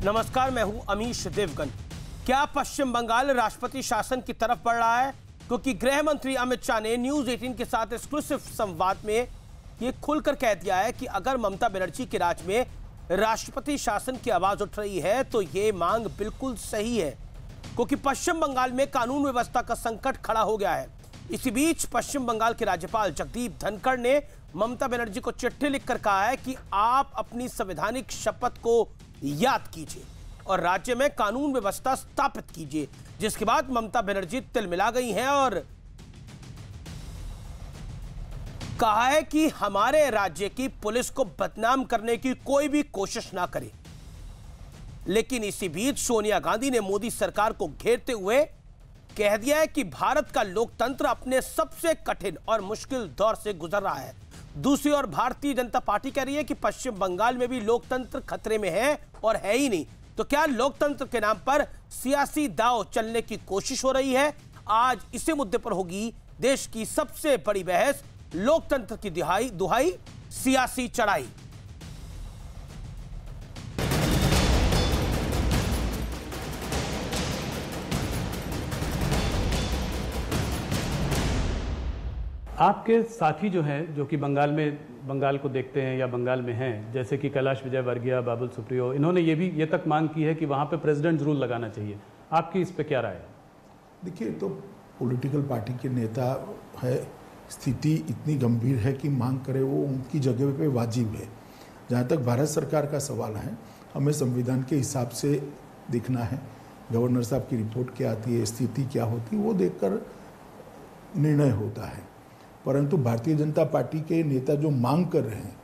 नमस्कार, मैं हूं अमीश देवगन। क्या पश्चिम बंगाल राष्ट्रपति शासन की तरफ बढ़ रहा है? क्योंकि गृह मंत्री अमित शाह ने न्यूज 18 के साथ एक्सक्लूसिव संवाद में यह खुलकर कह दिया है कि अगर ममता बनर्जी के राज में राष्ट्रपति शासन की आवाज उठ रही है तो यह मांग बिल्कुल सही है, क्योंकि पश्चिम बंगाल में कानून व्यवस्था का संकट खड़ा हो गया है। इसी बीच पश्चिम बंगाल के राज्यपाल जगदीप धनखड़ ने ममता बनर्जी को चिट्ठी लिखकर कहा है कि आप अपनी संवैधानिक शपथ को याद कीजिए और राज्य में कानून व्यवस्था स्थापित कीजिए। जिसके बाद ममता बनर्जी तिलमिला गई हैं और कहा है कि हमारे राज्य की पुलिस को बदनाम करने की कोई भी कोशिश ना करे। लेकिन इसी बीच सोनिया गांधी ने मोदी सरकार को घेरते हुए कह दिया है कि भारत का लोकतंत्र अपने सबसे कठिन और मुश्किल दौर से गुजर रहा है। दूसरी ओर भारतीय जनता पार्टी कह रही है कि पश्चिम बंगाल में भी लोकतंत्र खतरे में है और है ही नहीं, तो क्या लोकतंत्र के नाम पर सियासी दांव चलने की कोशिश हो रही है? आज इसी मुद्दे पर होगी देश की सबसे बड़ी बहस, लोकतंत्र की दुहाई सियासी चढ़ाई। आपके साथी जो हैं, जो कि बंगाल को देखते हैं या बंगाल में हैं, जैसे कि कैलाश विजयवर्गीय, बाबुल सुप्रियो, इन्होंने ये तक मांग की है कि वहाँ पे प्रेसिडेंट रूल लगाना चाहिए। आपकी इस पे क्या राय है? देखिए, तो पॉलिटिकल पार्टी के नेता है, स्थिति इतनी गंभीर है कि मांग करे वो उनकी जगह पे वाजिब है। जहाँ तक भारत सरकार का सवाल है, हमें संविधान के हिसाब से देखना है, गवर्नर साहब की रिपोर्ट क्या आती है, स्थिति क्या होती है, वो देखकर निर्णय होता है। परंतु भारतीय जनता पार्टी के नेता जो मांग कर रहे हैं,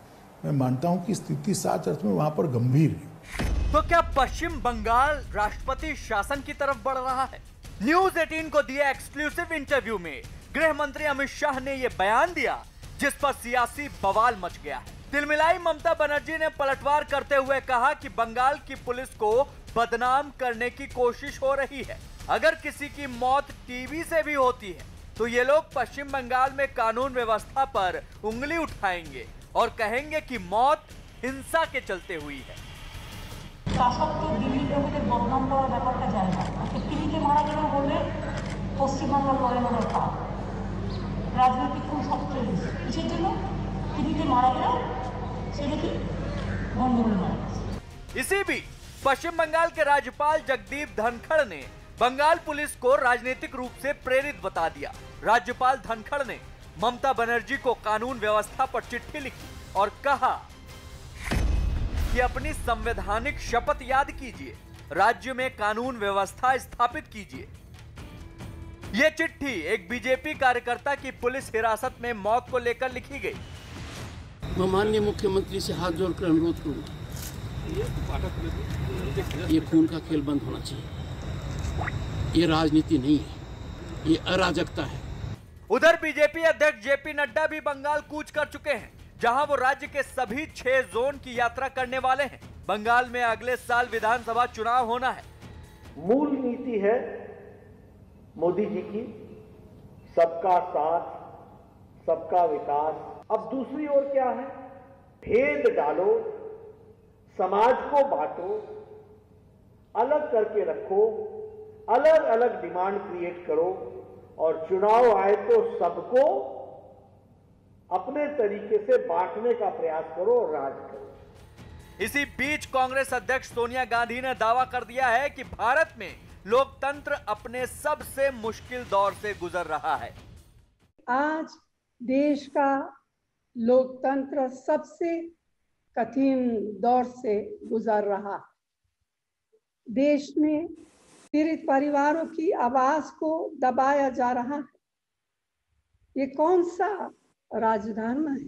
मैं मानता हूं कि स्थिति सच अर्थ में वहां पर गंभीर है। तो क्या पश्चिम बंगाल राष्ट्रपति शासन की तरफ बढ़ रहा है? न्यूज 18 को दिया एक्सक्लूसिव इंटरव्यू में गृह मंत्री अमित शाह ने यह बयान दिया, जिस पर सियासी बवाल मच गया है। तिलमिलाई ममता बनर्जी ने पलटवार करते हुए कहा कि बंगाल की पुलिस को बदनाम करने की कोशिश हो रही है। अगर किसी की मौत टीवी से भी होती है तो ये लोग पश्चिम बंगाल में कानून व्यवस्था पर उंगली उठाएंगे और कहेंगे कि मौत हिंसा के चलते हुई है। शासक तो दिल्ली लोगों बदनाम करा ব্যাপারটা যায় না। টিভিতে মারা গেল বলে পশ্চিমবঙ্গ লড়ে লড়ে পা রাজনৈতিক কোন সত্য নেই, কিসের জন্য টিভিতে মারা গেল সেটা কি বন্ধ করে মারা। इसी बीच पश्चिम बंगाल के राज्यपाल जगदीप धनखड़ ने बंगाल पुलिस को राजनीतिक रूप से प्रेरित बता दिया। राज्यपाल धनखड़ ने ममता बनर्जी को कानून व्यवस्था पर चिट्ठी लिखी और कहा कि अपनी संवैधानिक शपथ याद कीजिए, राज्य में कानून व्यवस्था स्थापित कीजिए। यह चिट्ठी एक बीजेपी कार्यकर्ता की पुलिस हिरासत में मौत को लेकर लिखी गई। मैं माननीय मुख्यमंत्री से हाथ जोड़कर अनुरोध करूंगा, ये खून का खेल बंद होना चाहिए। ये राजनीति नहीं है, ये अराजकता है। उधर बीजेपी अध्यक्ष जेपी नड्डा भी बंगाल कूच कर चुके हैं, जहां वो राज्य के सभी 6 जोन की यात्रा करने वाले हैं। बंगाल में अगले साल विधानसभा चुनाव होना है। मूल नीति है मोदी जी की, सबका साथ, सबका विकास। अब दूसरी ओर क्या है? भेद डालो, समाज को बांटो, अलग करके रखो, अलग अलग डिमांड क्रिएट करो और चुनाव आए तो सबको अपने तरीके से बांटने का प्रयास करो और राज करो। इसी बीच कांग्रेस अध्यक्ष सोनिया गांधी ने दावा कर दिया है कि भारत में लोकतंत्र अपने सबसे मुश्किल दौर से गुजर रहा है। आज देश का लोकतंत्र सबसे कठिन दौर से गुजर रहा है। देश में पीड़ित परिवारों की आवाज को दबाया जा रहा है। ये कौन सा राजधर्म है?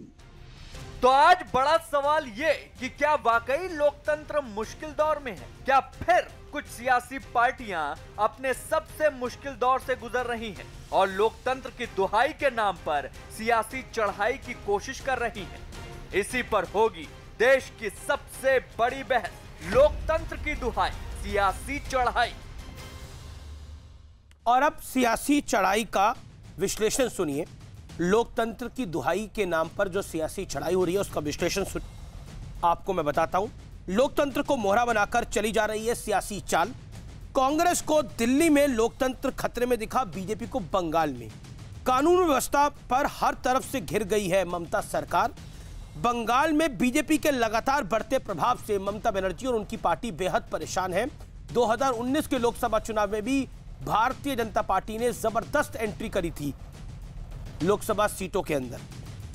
तो आज बड़ा सवाल ये कि क्या वाकई लोकतंत्र मुश्किल दौर में है? क्या फिर कुछ सियासी पार्टियां अपने सबसे मुश्किल दौर से गुजर रही हैं और लोकतंत्र की दुहाई के नाम पर सियासी चढ़ाई की कोशिश कर रही हैं? इसी पर होगी देश की सबसे बड़ी बहस, लोकतंत्र की दुहाई, सियासी चढ़ाई। और अब सियासी चढ़ाई का विश्लेषण सुनिए। लोकतंत्र की दुहाई के नाम पर जो सियासी चढ़ाई हो रही है उसका विश्लेषण सुनिए। आपको मैं बताता हूं लोकतंत्र को मोहरा बनाकर चली जा रही है सियासी चाल। कांग्रेस को दिल्ली में लोकतंत्र खतरे में दिखा, बीजेपी को बंगाल में। कानून व्यवस्था पर हर तरफ से घिर गई है ममता सरकार। बंगाल में बीजेपी के लगातार बढ़ते प्रभाव से ममता बनर्जी और उनकी पार्टी बेहद परेशान है। 2019 के लोकसभा चुनाव में भी भारतीय जनता पार्टी ने जबरदस्त एंट्री करी थी लोकसभा सीटों के अंदर।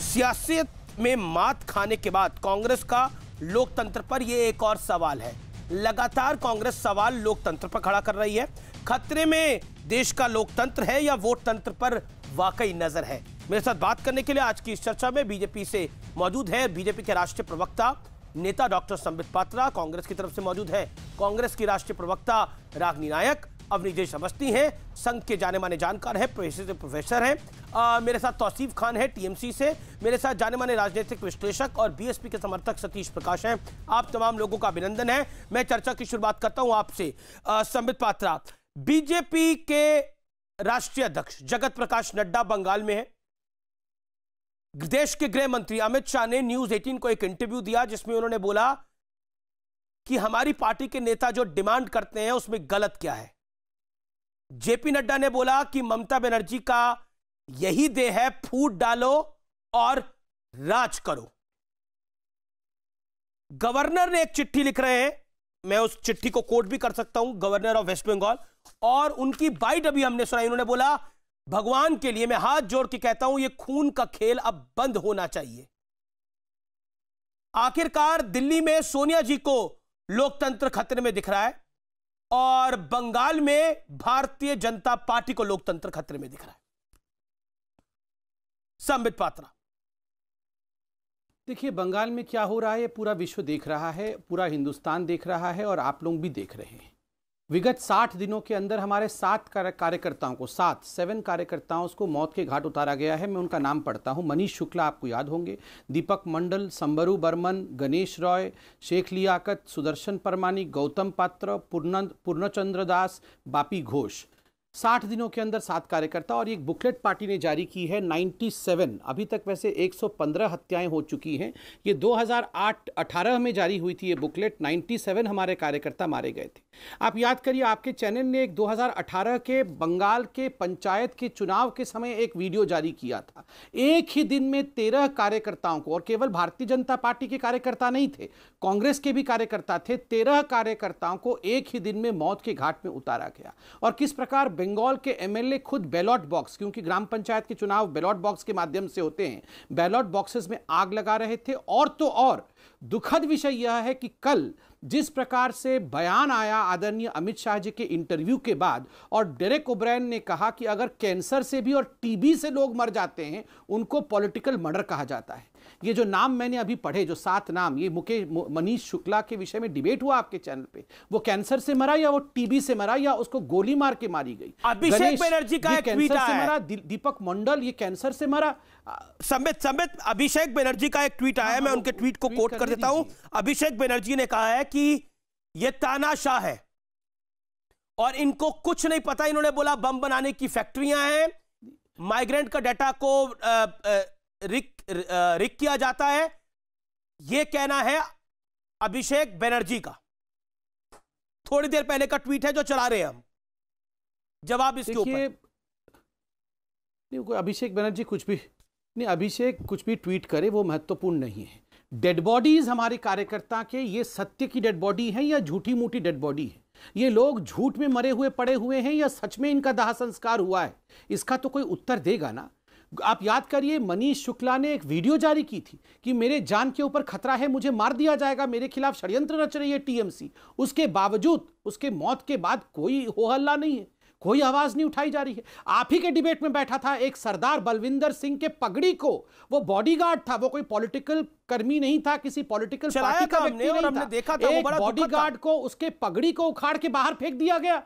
सियासत में मात खाने के बाद कांग्रेस का लोकतंत्र पर यह एक और सवाल है। लगातार कांग्रेस सवाल लोकतंत्र पर खड़ा कर रही है। खतरे में देश का लोकतंत्र है या वोट तंत्र पर वाकई नजर है? मेरे साथ बात करने के लिए आज की इस चर्चा में बीजेपी से मौजूद है बीजेपी के राष्ट्रीय प्रवक्ता नेता डॉक्टर संबित पात्रा, कांग्रेस की तरफ से मौजूद है कांग्रेस की राष्ट्रीय प्रवक्ता रागिनी नायक, अवनीश अवस्थी हैं, संघ के जाने माने जानकार हैं, प्रोफेसर हैं। मेरे साथ तौसीफ खान है टीएमसी से, मेरे साथ जाने माने राजनीतिक विश्लेषक और बीएसपी के समर्थक सतीश प्रकाश हैं। आप तमाम लोगों का अभिनंदन है। मैं चर्चा की शुरुआत करता हूं आपसे। संबित पात्रा, बीजेपी के राष्ट्रीय अध्यक्ष जगत प्रकाश नड्डा बंगाल में है। देश के गृह मंत्री अमित शाह ने न्यूज 18 को एक इंटरव्यू दिया जिसमें उन्होंने बोला कि हमारी पार्टी के नेता जो डिमांड करते हैं उसमें गलत क्या है। जेपी नड्डा ने बोला कि ममता बनर्जी का यही देह है, फूट डालो और राज करो। गवर्नर ने एक चिट्ठी लिख रहे हैं, मैं उस चिट्ठी को कोट भी कर सकता हूं, गवर्नर ऑफ वेस्ट बंगाल, और उनकी बाइट अभी हमने सुनाई। उन्होंने बोला भगवान के लिए मैं हाथ जोड़ के कहता हूं यह खून का खेल अब बंद होना चाहिए। आखिरकार दिल्ली में सोनिया जी को लोकतंत्र खतरे में दिख रहा है और बंगाल में भारतीय जनता पार्टी को लोकतंत्र खतरे में दिख रहा है। संबित पात्रा, देखिए बंगाल में क्या हो रहा है पूरा विश्व देख रहा है, पूरा हिंदुस्तान देख रहा है और आप लोग भी देख रहे हैं। विगत 60 दिनों के अंदर हमारे 7 कार्यकर्ताओं को 7 कार्यकर्ताओं को मौत के घाट उतारा गया है। मैं उनका नाम पढ़ता हूं। मनीष शुक्ला आपको याद होंगे, दीपक मंडल, संबरू बर्मन, गणेश रॉय, शेख लियाकत, सुदर्शन परमानी, गौतम पात्र, पूर्णचंद्र दास, बापी घोष। 60 दिनों के अंदर 7 कार्यकर्ता। और एक बुकलेट पार्टी ने जारी की है 97, अभी तक वैसे 115 हत्याएं हो चुकी हैं। ये 2008-18 में जारी हुई थी ये बुकलेट। 97 हमारे कार्यकर्ता मारे गए थे। आप याद करिए, आपके चैनल ने एक 2018 के बंगाल के पंचायत के चुनाव के समय एक वीडियो जारी किया था। एक ही दिन में 13 कार्यकर्ताओं को, और केवल भारतीय जनता पार्टी के कार्यकर्ता नहीं थे, कांग्रेस के भी कार्यकर्ता थे, 13 कार्यकर्ताओं को एक ही दिन में मौत के घाट में उतारा गया। और किस प्रकार बंगाल के एमएलए खुद बैलॉट बॉक्स, क्योंकि ग्राम पंचायत के चुनाव बैलॉट बॉक्स के माध्यम से होते हैं, बैलॉट बॉक्सेस में आग लगा रहे थे। और तो और दुखद विषय यह है कि कल जिस प्रकार से बयान आया आदरणीय अमित शाह जी के इंटरव्यू के बाद, और डेरेक ओब्रायन ने कहा कि अगर कैंसर से भी और टीबी से लोग मर जाते हैं उनको पॉलिटिकल मर्डर कहा जाता है। ये जो नाम मैंने अभी पढ़े, जो 7 नाम, ये मनीष शुक्ला के विषय में डिबेट हुआ आपके चैनल पे, वो कैंसर से मरा या वो टीबी से मरा या उसको गोली मार के मारी गई। अभिषेक बनर्जी का एक ट्वीट आया, दीपक मंडल ये कैंसर से मरा। संबित अभिषेक बनर्जी का एक ट्वीट आया, मैं उनके ट्वीट को कोट कर देता हूं। अभिषेक बनर्जी ने कहा है कि ये तानाशाह है और इनको कुछ नहीं पता। इन्होंने बोला बम बनाने की फैक्ट्रियां हैं, माइग्रेंट का डाटा को रिक किया जाता है। यह कहना है अभिषेक बनर्जी का। थोड़ी देर पहले का ट्वीट है जो चला रहे हैं हम। जवाब इसके ऊपर नहीं, अभिषेक बनर्जी कुछ भी नहीं, अभिषेक कुछ भी ट्वीट करे वो महत्वपूर्ण नहीं है। डेड बॉडीज हमारे कार्यकर्ता के, ये सत्य की डेड बॉडी है या झूठी मूठी डेड बॉडी है? ये लोग झूठ में मरे हुए पड़े हुए हैं या सच में इनका दाह संस्कार हुआ है? इसका तो कोई उत्तर देगा ना। आप याद करिए, मनीष शुक्ला ने एक वीडियो जारी की थी कि मेरे जान के ऊपर खतरा है, मुझे मार दिया जाएगा, मेरे खिलाफ षड्यंत्र रच रही है टीएमसी। उसके बावजूद उसके मौत के बाद कोई हो हल्ला नहीं है, कोई आवाज नहीं उठाई जा रही है। आप ही के डिबेट में बैठा था एक सरदार बलविंदर सिंह के पगड़ी को, वो बॉडीगार्ड था, वो कोई पॉलिटिकल कर्मी नहीं था, किसी पॉलिटिकल पार्टी का व्यक्ति नहीं था। देखा था, एक बॉडीगार्ड को उसके पगड़ी को उखाड़ के बाहर फेंक दिया गया।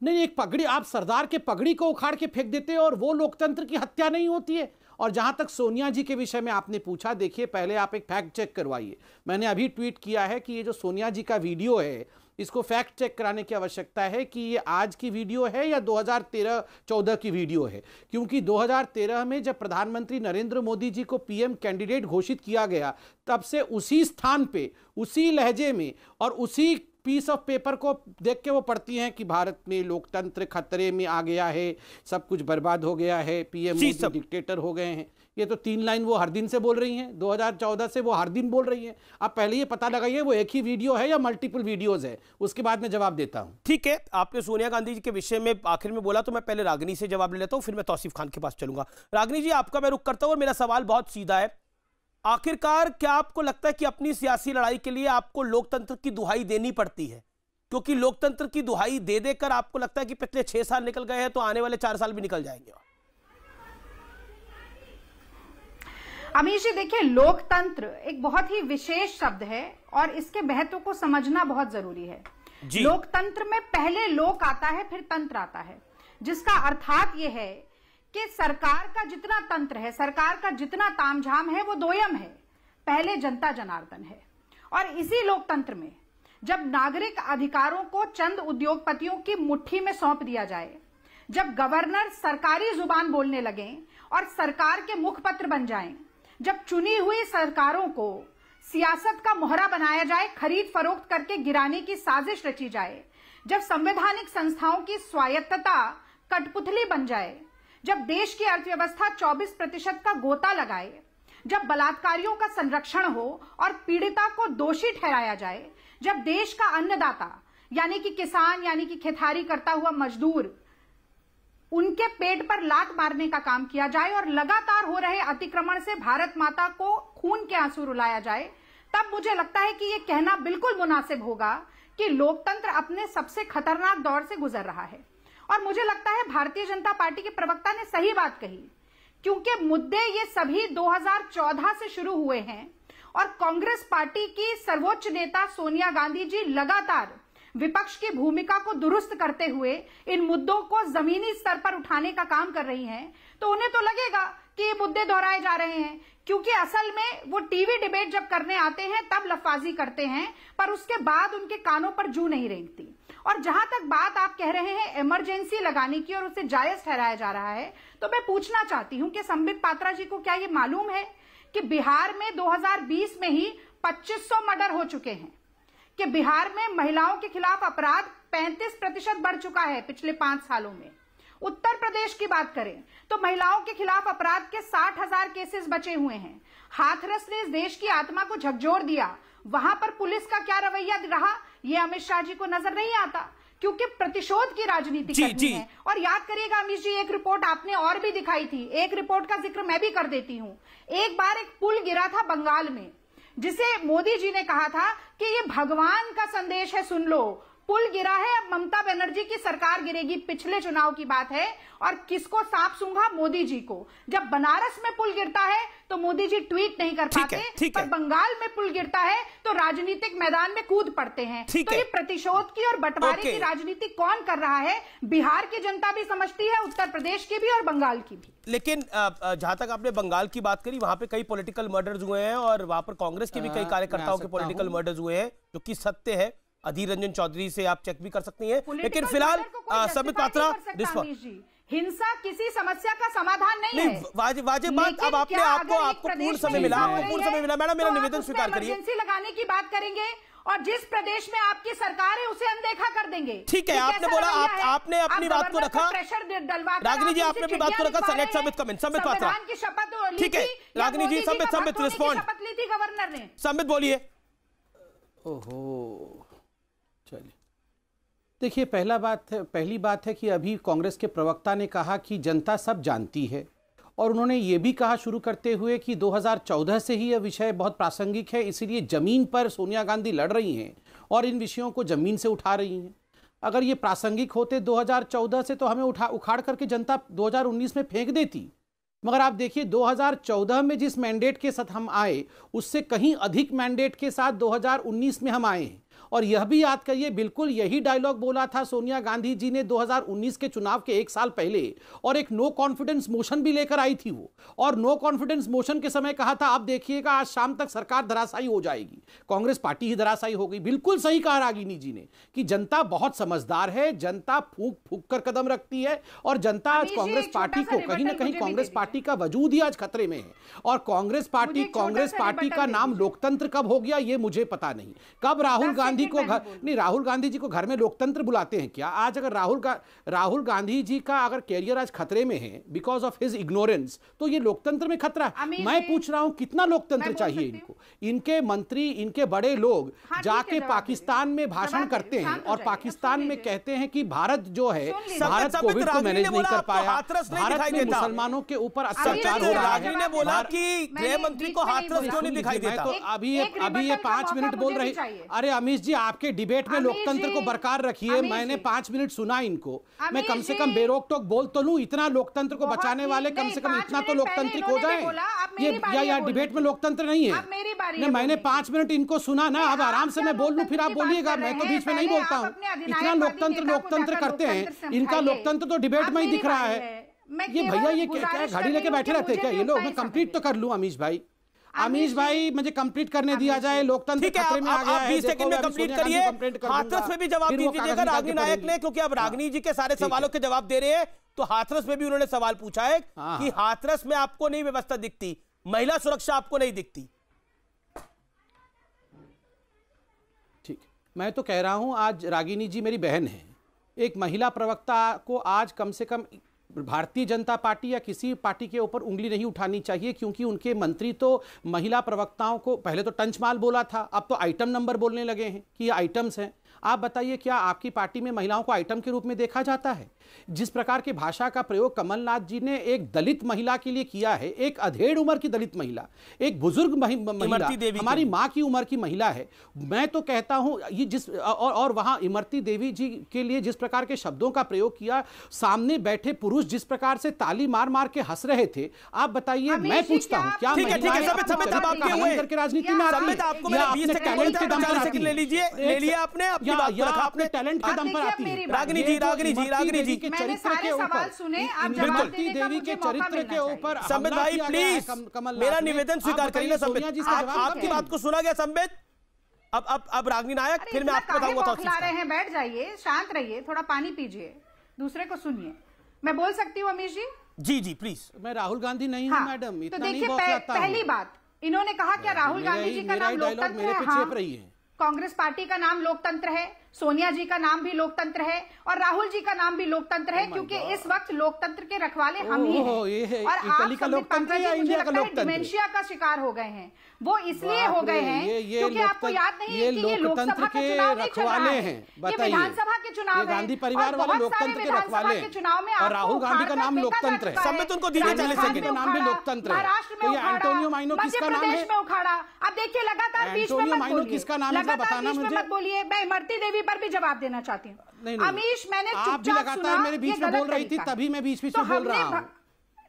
नहीं, एक पगड़ी, आप सरदार के पगड़ी को उखाड़ के फेंक देते और वो लोकतंत्र की हत्या नहीं होती है। और जहां तक सोनिया जी के विषय में आपने पूछा, देखिए पहले आप एक फैक्ट चेक करवाइए। मैंने अभी ट्वीट किया है कि ये जो सोनिया जी का वीडियो है इसको फैक्ट चेक कराने की आवश्यकता है कि ये आज की वीडियो है या 2013-14 की वीडियो है, क्योंकि 2013 में जब प्रधानमंत्री नरेंद्र मोदी जी को पीएम कैंडिडेट घोषित किया गया, तब से उसी स्थान पे, उसी लहजे में और उसी पीस ऑफ पेपर को देख के वो पढ़ती हैं कि भारत में लोकतंत्र खतरे में आ गया है, सब कुछ बर्बाद हो गया है, पीएम मोदी डिक्टेटर हो गए हैं। ये तो 3 लाइन वो हर दिन से बोल रही हैं, 2014 से वो हर दिन बोल रही हैं। आप पहले ये पता लगाइए वो एक ही वीडियो है या मल्टीपल वीडियोज है, उसके बाद मैं जवाब देता हूं। ठीक है, आपने सोनिया गांधी जी के विषय में आखिर में बोला, तो मैं पहले रागिनी से जवाब ले लेता हूं, फिर मैं तौसीफ खान के पास चलूंगा। रागिनी जी, आपका मैं रुख करता हूं और मेरा सवाल बहुत सीधा है। आखिरकार क्या आपको लगता है कि अपनी सियासी लड़ाई के लिए आपको लोकतंत्र की दुहाई देनी पड़ती है? क्योंकि लोकतंत्र की दुहाई दे देकर आपको लगता है कि पिछले 6 साल निकल गए हैं, तो आने वाले 4 साल भी निकल जाएंगे। अमीश जी, देखिए, लोकतंत्र एक बहुत ही विशेष शब्द है और इसके महत्व को समझना बहुत जरूरी है। लोकतंत्र में पहले लोक आता है, फिर तंत्र आता है, जिसका अर्थात यह है कि सरकार का जितना तंत्र है, सरकार का जितना तामझाम है, वो दोयम है, पहले जनता जनार्दन है। और इसी लोकतंत्र में जब नागरिक अधिकारों को चंद उद्योगपतियों की मुट्ठी में सौंप दिया जाए, जब गवर्नर सरकारी जुबान बोलने लगे और सरकार के मुखपत्र बन जाएं, जब चुनी हुई सरकारों को सियासत का मोहरा बनाया जाए, खरीद फरोख्त करके गिराने की साजिश रची जाए, जब संवैधानिक संस्थाओं की स्वायत्तता कठपुतली बन जाए, जब देश की अर्थव्यवस्था 24% का गोता लगाए, जब बलात्कारियों का संरक्षण हो और पीड़िता को दोषी ठहराया जाए, जब देश का अन्नदाता यानी कि किसान, यानी कि खेतारी करता हुआ मजदूर, उनके पेट पर लात मारने का काम किया जाए और लगातार हो रहे अतिक्रमण से भारत माता को खून के आंसू रुलाया जाए, तब मुझे लगता है कि यह कहना बिल्कुल मुनासिब होगा कि लोकतंत्र अपने सबसे खतरनाक दौर से गुजर रहा है। और मुझे लगता है भारतीय जनता पार्टी के प्रवक्ता ने सही बात कही, क्योंकि मुद्दे ये सभी 2014 से शुरू हुए हैं और कांग्रेस पार्टी की सर्वोच्च नेता सोनिया गांधी जी लगातार विपक्ष की भूमिका को दुरुस्त करते हुए इन मुद्दों को जमीनी स्तर पर उठाने का काम कर रही हैं। तो उन्हें तो लगेगा कि ये मुद्दे दोहराए जा रहे हैं, क्योंकि असल में वो टीवी डिबेट जब करने आते हैं तब लफाजी करते हैं, पर उसके बाद उनके कानों पर जू नहीं रेंगती। और जहां तक बात आप कह रहे हैं इमरजेंसी लगाने की और उसे जायज ठहराया जा रहा है, तो मैं पूछना चाहती हूं कि संबित पात्रा जी को क्या ये मालूम है कि बिहार में 2020 में ही 2500 मर्डर हो चुके हैं, कि बिहार में महिलाओं के खिलाफ अपराध 35% बढ़ चुका है पिछले 5 सालों में। उत्तर प्रदेश की बात करें तो महिलाओं के खिलाफ अपराध के 60,000 केसेस बचे हुए हैं। हाथरस ने इस देश की आत्मा को झकझोर दिया, वहां पर पुलिस का क्या रवैया रहा, यह अमित शाह जी को नजर नहीं आता, क्योंकि प्रतिशोध की राजनीति करनी है। और याद करिएगा अमित जी, एक रिपोर्ट आपने और भी दिखाई थी, एक रिपोर्ट का जिक्र मैं भी कर देती हूं। एक बार एक पुल गिरा था बंगाल में, जिसे मोदी जी ने कहा था कि ये भगवान का संदेश है, सुन लो, पुल गिरा है, अब ममता बनर्जी की सरकार गिरेगी। पिछले चुनाव की बात है। और किसको सांप सूंघा? मोदी जी को। जब बनारस में पुल गिरता है तो मोदी जी ट्वीट नहीं कर पाते, पर बंगाल में पुल गिरता है तो राजनीतिक मैदान में कूद पड़ते हैं। तो ये प्रतिशोध की और बंटवारे की राजनीति कौन कर रहा है? बिहार की जनता भी समझती है, उत्तर प्रदेश की भी और बंगाल की भी। लेकिन जहां तक आपने बंगाल की बात करी, वहां पे कई पॉलिटिकल मर्डर्स हुए हैं और वहां पर कांग्रेस के भी कई कार्यकर्ताओं के पॉलिटिकल मर्डर्स हुए हैं, जो कि सत्य है। अधीर रंजन चौधरी से आप चेक भी कर सकती हैं। लेकिन फिलहाल संबित पात्रा, हिंसा किसी समस्या का समाधान नहीं है। वाजिब बात। अब आपने आपको पूर्ण समय मिला, पूर्ण समय मिला। मैडम, मेरा निवेदन स्वीकार करिए। इमरजेंसी लगाने की बात करेंगे और जिस प्रदेश में आपकी सरकार है उसे अनदेखा कर देंगे। ठीक है, आपने बोला, आपने अपनी बात को रखा। रागिनी जी, आपने अपनी बात को रखा। सेनेट संबित कमेंट, संबित पात्रा की शपथ। ठीक है, रागिनी जी, संबित रिस्पॉन्ड। शपथ ली थी गवर्नर ने। संबित बोलिए। ओहो, चलिए, देखिए, पहली बात है कि अभी कांग्रेस के प्रवक्ता ने कहा कि जनता सब जानती है, और उन्होंने ये भी कहा शुरू करते हुए कि 2014 से ही यह विषय बहुत प्रासंगिक है, इसीलिए जमीन पर सोनिया गांधी लड़ रही हैं और इन विषयों को जमीन से उठा रही हैं। अगर ये प्रासंगिक होते 2014 से तो हमें उखाड़ करके जनता 2019 में फेंक देती। मगर आप देखिए, 2014 में जिस मैंडेट के साथ हम आए, उससे कहीं अधिक मैंडेट के साथ 2019 में हम आए हैं, और यह भी याद करिए, बिल्कुल यही डायलॉग बोला था सोनिया गांधी जी ने 2019 के चुनाव के 1 साल पहले, और एक नो कॉन्फिडेंस मोशन भी लेकर आई थी वो, और नो कॉन्फिडेंस मोशन के समय कहा था अब देखिएगा आज शाम तक सरकार धराशायी हो जाएगी, कांग्रेस पार्टी ही धराशायी हो गई। बिल्कुल सही कहा रागिनी जी ने कि जनता बहुत समझदार है, जनता फूंक फूंक कर कदम रखती है, और जनता आज कांग्रेस पार्टी को कहीं ना कहीं कांग्रेस पार्टी का वजूद ही आज खतरे में है। और कांग्रेस पार्टी का नाम लोकतंत्र कब हो गया ये मुझे पता नहीं। कब राहुल गांधी को राहुल गांधी जी को घर में लोकतंत्र बुलाते हैं क्या? आज अगर राहुल गांधी जी का अगर कैरियर आज खतरे में है बिकॉज ऑफ हिज इग्नोरेंस, तो ये लोकतंत्र में खतरा है। मैं पूछ रहा हूं कितना लोकतंत्र चाहिए इनको? इनके मंत्री, इनके बड़े लोग जाके पाकिस्तान में भाषण करते हैं और पाकिस्तान में कहते हैं कि भारत जो है, भारत कोविड को मैनेज नहीं कर पाया, भारत में मुसलमानों के ऊपर अत्याचार हो रहा है। ने बोला कि गृह मंत्री को हाथरस क्यों नहीं दिखाई देता? तो अभी ये 5 मिनट बोल रहे। अरे अमीश जी, आपके डिबेट में लोकतंत्र को बरकरार रखिए। मैंने 5 मिनट सुना इनको, मैं कम से कम बेरोक टोक बोल तो लूं। इतना लोकतंत्र को बचाने वाले कम से कम इतना तो लोकतांत्रिक हो जाए। ये डिबेट में लोकतंत्र नहीं है। मैंने 5 मिनट इनको सुना ना, अब आराम से मैं बोल लूं, फिर आप बोलिएगा। मैं तो बीच में नहीं बोलता हूं। इतना लोकतंत्र करते हैं, इनका लोकतंत्र तो डिबेट में ही दिख रहा है। ये भैया ये क्या घड़ी लेके बैठे रहते हैं क्या ये लोग? मैं कंप्लीट तो कर लूं अमीश भाई, मुझे कंप्लीट करने दिया जाए। लोकतंत्र खतरे में आ गया है। 20 सेकंड में कंप्लीट करिए। हाथरस में भी जवाब दीजिएगा रागिनी नायक ने, क्योंकि अब रागिनी जी के सारे सवालों के जवाब दे रहे हैं। तो हाथरस में भी उन्होंने सवाल पूछा है कि हाथरस में आपको नहीं व्यवस्था दिखती, महिला सुरक्षा आपको नहीं दिखती। ठीक, मैं तो कह रहा हूं आज रागिनी जी मेरी बहन है। एक महिला प्रवक्ता को आज कम से कम भारतीय जनता पार्टी या किसी पार्टी के ऊपर उंगली नहीं उठानी चाहिए, क्योंकि उनके मंत्री तो महिला प्रवक्ताओं को पहले तो टंचमाल बोला था, अब तो आइटम नंबर बोलने लगे हैं कि ये आइटम्स हैं। आप बताइए, क्या आपकी पार्टी में महिलाओं को आइटम के रूप में देखा जाता है? जिस प्रकार की भाषा का प्रयोग कमलनाथ जी ने एक दलित महिला के लिए किया है, एक अधेड़ उम्र की दलित महिला, एक बुजुर्ग महिला, हमारी माँ की उम्र की महिला है। मैं तो कहता हूं ये जिस और वहां इमरती देवी जी के लिए जिस प्रकार के शब्दों का प्रयोग किया, सामने बैठे पुरुष जिस प्रकार से ताली मार मार के हंस रहे थे, आप बताइए। मैं पूछता हूं क्या करके राजनीति में टैलेंट के दम पर आती है? ले लिया आपने अपने टैलेंट के दम पर आती है। रागिनी जी के चरित्र के ऊपर, इमरती देवी के चरित्र के ऊपर संबित भाई प्लीज मेरा निवेदन स्वीकार करिए। संबित, आपकी बात को सुना गया। संबित, अब रागिनी नायक, फिर मैं आपको बताऊंगा। खिला रहे हैं, बैठ जाइए, शांत रहिए, थोड़ा पानी पीजिए, दूसरे को सुनिए। मैं बोल सकती हूँ अमीश जी? जी प्लीज। मैं राहुल गांधी नहीं हूँ मैडम, तो देखिए पहली बात इन्होंने कहा क्या राहुल गांधी जी का नाम लोकतंत्र है? हाँ, कांग्रेस पार्टी का नाम लोकतंत्र है, सोनिया जी का नाम भी लोकतंत्र है, और राहुल जी का नाम भी लोकतंत्र है, क्योंकि इस वक्त लोकतंत्र के रखवाले हम ही हैं। और इटली का लोकतंत्र या इंडिया का लोकतंत्र? डिमेंशिया का शिकार हो गए हैं वो, इसलिए हो गए हैं क्योंकि आपको याद नहीं है कि ये लोकसभा के चुनाव नहीं चल रहा है, ये विधानसभा के चुनाव है। गांधी परिवार वाले लोकतंत्र के रखवाले हैं, चुनाव में और राहुल गांधी का नाम लोकतंत्र है। संबित, उनको दीजिए 40 सेकंड। नाम भी लोकतंत्र है। महाराष्ट्र में एंटोनियो माइनो किसका नाम है? में उखाड़ा। अब देखिए लगातार बीच में मत बोलिए, किसका नाम है बताना मुझे। मत बोलिए। मैं इमरती देवी पर भी जवाब देना चाहती हूँ। अमीश, मैंने आप भी लगातार मेरे बीच में बोल रही थी, तभी मैं बीच बीच में बोल रहा हूँ।